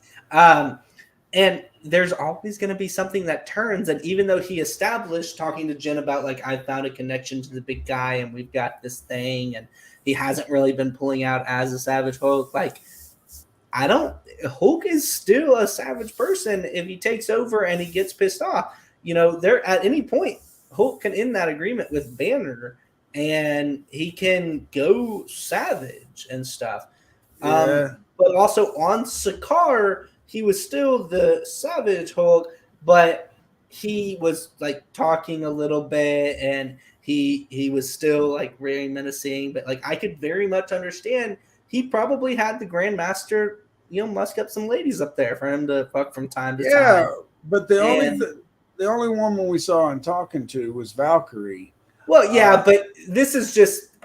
and there's always going to be something that turns. And even though he established, talking to Jen about, like, I found a connection to the big guy and we've got this thing, and he hasn't really been pulling out as a Savage Hulk. Like, Hulk is still a savage person if he takes over and he gets pissed off. There at any point, Hulk can end that agreement with Banner and he can go savage and stuff. Yeah. But also on Sakaar, he was still the Savage Hulk, but he was like talking a little bit, and he was still like very menacing. But like, I could very much understand he probably had the Grandmaster, musk up some ladies up there for him to fuck from time to time. Yeah, but the only woman we saw him talking to was Valkyrie. Well, yeah, but this is just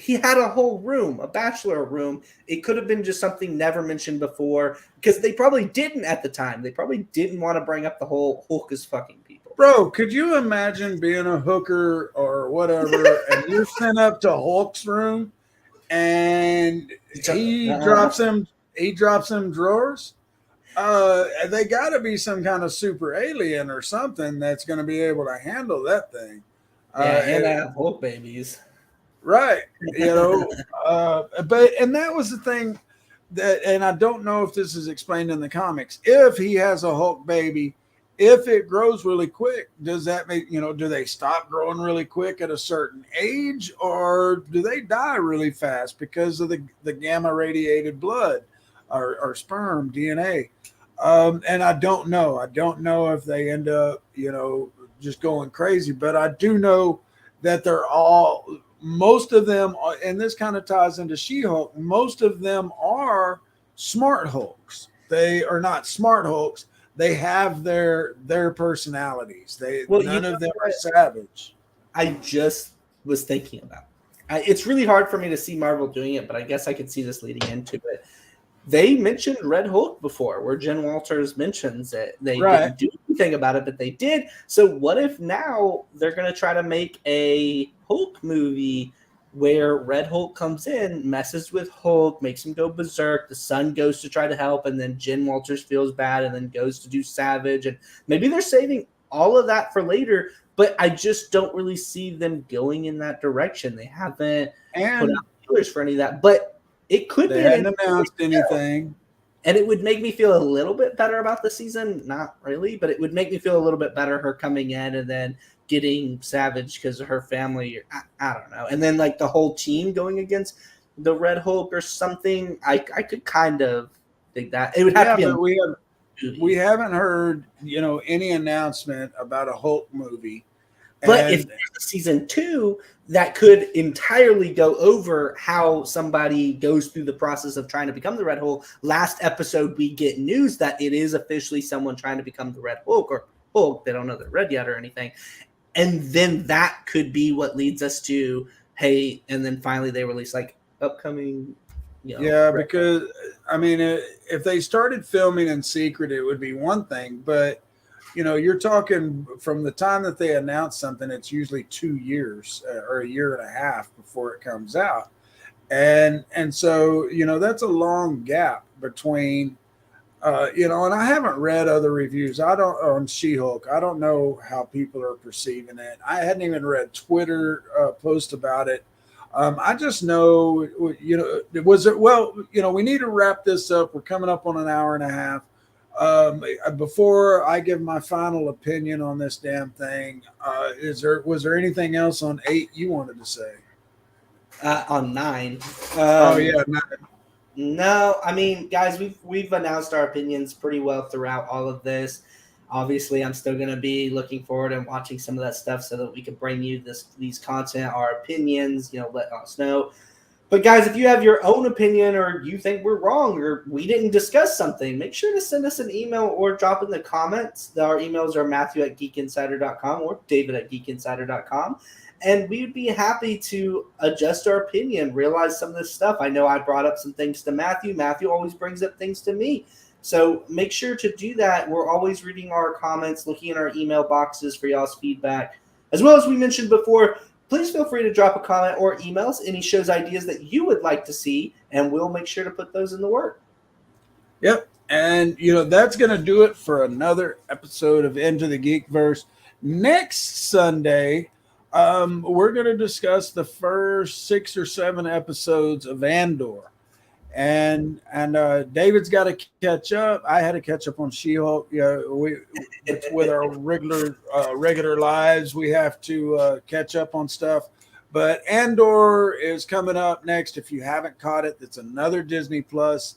he had a whole room, a bachelor room. It could have been just something never mentioned before because they probably didn't at the time. They probably didn't want to bring up the whole Hulk is fucking people. Bro, could you imagine being a hooker or whatever and you're sent up to Hulk's room and he drops them drawers? They got to be some kind of super alien or something that's going to be able to handle that thing. And have Hulk babies. Right. But that was the thing and I don't know if this is explained in the comics. If he has a Hulk baby, if it grows really quick, does that make, do they stop growing really quick at a certain age or do they die really fast because of the gamma radiated blood or sperm DNA? And I don't know. I don't know if they end up, just going crazy, but I do know that most of them, and this kind of ties into She-Hulk, most of them are smart Hulks. They are not smart Hulks. They have their personalities. None of them are savage. I just was thinking about it. It's really hard for me to see Marvel doing it, but I guess I could see this leading into it. They mentioned Red Hulk before, where Jen Walters mentions it. They didn't do anything about it, but they did. So what if now they're going to try to make a Hulk movie where Red Hulk comes in, messes with Hulk, makes him go berserk, the son goes to try to help, and then Jen Walters feels bad and then goes to do Savage. And maybe they're saving all of that for later, but I just don't really see them going in that direction. They haven't put out trailers for any of that, but it could be. They hadn't announced anything. And it would make me feel a little bit better about the season. Not really, but it would make me feel a little bit better her coming in and then getting Savage because of her family. I don't know. And then like the whole team going against the Red Hulk or something. I could kind of think that. It would have to be we haven't heard, any announcement about a Hulk movie. But if there's a season 2, that could entirely go over how somebody goes through the process of trying to become the Red Hulk. Last episode, we get news that it is officially someone trying to become the Red Hulk or Hulk. They don't know they're red yet or anything. And then that could be what leads us to, hey, and then finally they release like upcoming. Because, if they started filming in secret, it would be one thing, but you're talking from the time that they announce something, it's usually 2 years or a year and a half before it comes out. And so, that's a long gap between, and I haven't read other reviews. On She-Hulk. I don't know how people are perceiving it. I hadn't even read Twitter post about it. I just know, we need to wrap this up. We're coming up on an hour and a half. Before I give my final opinion on this damn thing, was there anything else on 8 you wanted to say? On 9. 9. No, guys, we've announced our opinions pretty well throughout all of this. Obviously, I'm still going to be looking forward and watching some of that stuff so that we can bring you these content, our opinions, let us know. But guys, if you have your own opinion or you think we're wrong or we didn't discuss something, make sure to send us an email or drop in the comments. Our emails are Matthew@GeekInsider.com or David@GeekInsider.com. And we'd be happy to adjust our opinion, realize some of this stuff. I know I brought up some things to Matthew. Matthew always brings up things to me. So make sure to do that. We're always reading our comments, looking in our email boxes for y'all's feedback. As well as we mentioned before, please feel free to drop a comment or email us any shows ideas that you would like to see, and we'll make sure to put those in the work. Yep. And, that's going to do it for another episode of Into the GeekVerse. Next Sunday, we're going to discuss the first 6 or 7 episodes of Andor. And David's got to catch up. I had to catch up on She-Hulk. With our regular lives, we have to catch up on stuff. But Andor is coming up next. If you haven't caught it, it's another Disney Plus.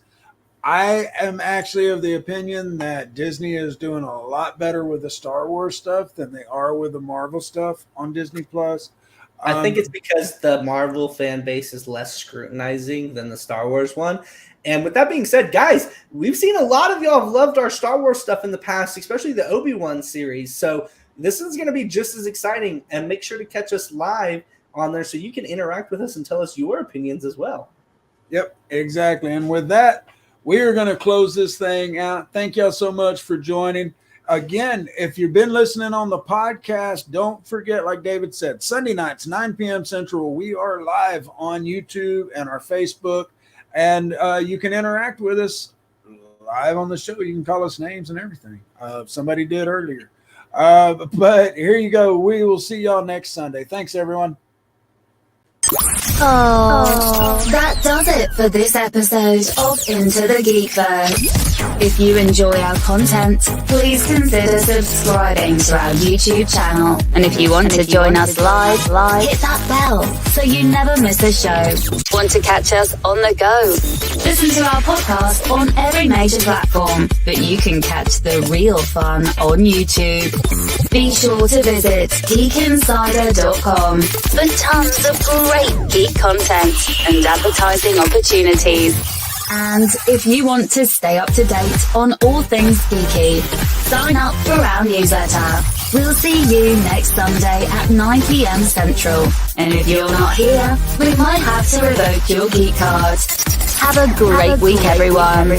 I am actually of the opinion that Disney is doing a lot better with the Star Wars stuff than they are with the Marvel stuff on Disney Plus. I think it's because the Marvel fan base is less scrutinizing than the Star Wars one. And with that being said, guys, we've seen a lot of y'all have loved our Star Wars stuff in the past, especially the Obi-Wan series. So this is going to be just as exciting. And make sure to catch us live on there so you can interact with us and tell us your opinions as well. Yep, exactly. And with that, we are going to close this thing out. Thank y'all so much for joining. Again, if you've been listening on the podcast, don't forget, like David said, Sunday nights, 9 p.m. Central, we are live on YouTube and our Facebook, and you can interact with us live on the show. You can call us names and everything. Somebody did earlier. But here you go. We will see y'all next Sunday. Thanks, everyone. Oh, that does it for this episode of Into the Geekverse. If you enjoy our content, please consider subscribing to our YouTube channel. And if you want to join us live, hit that bell so you never miss a show. Want to catch us on the go? Listen to our podcast on every major platform, but you can catch the real fun on YouTube. Be sure to visit GeekInsider.com for tons of great geek content and advertising opportunities. And if you want to stay up to date on all things geeky, sign up for our newsletter. We'll see you next Sunday at 9 p.m. Central. And if you're not here, we might have to revoke your geek card. Have a great week, everyone.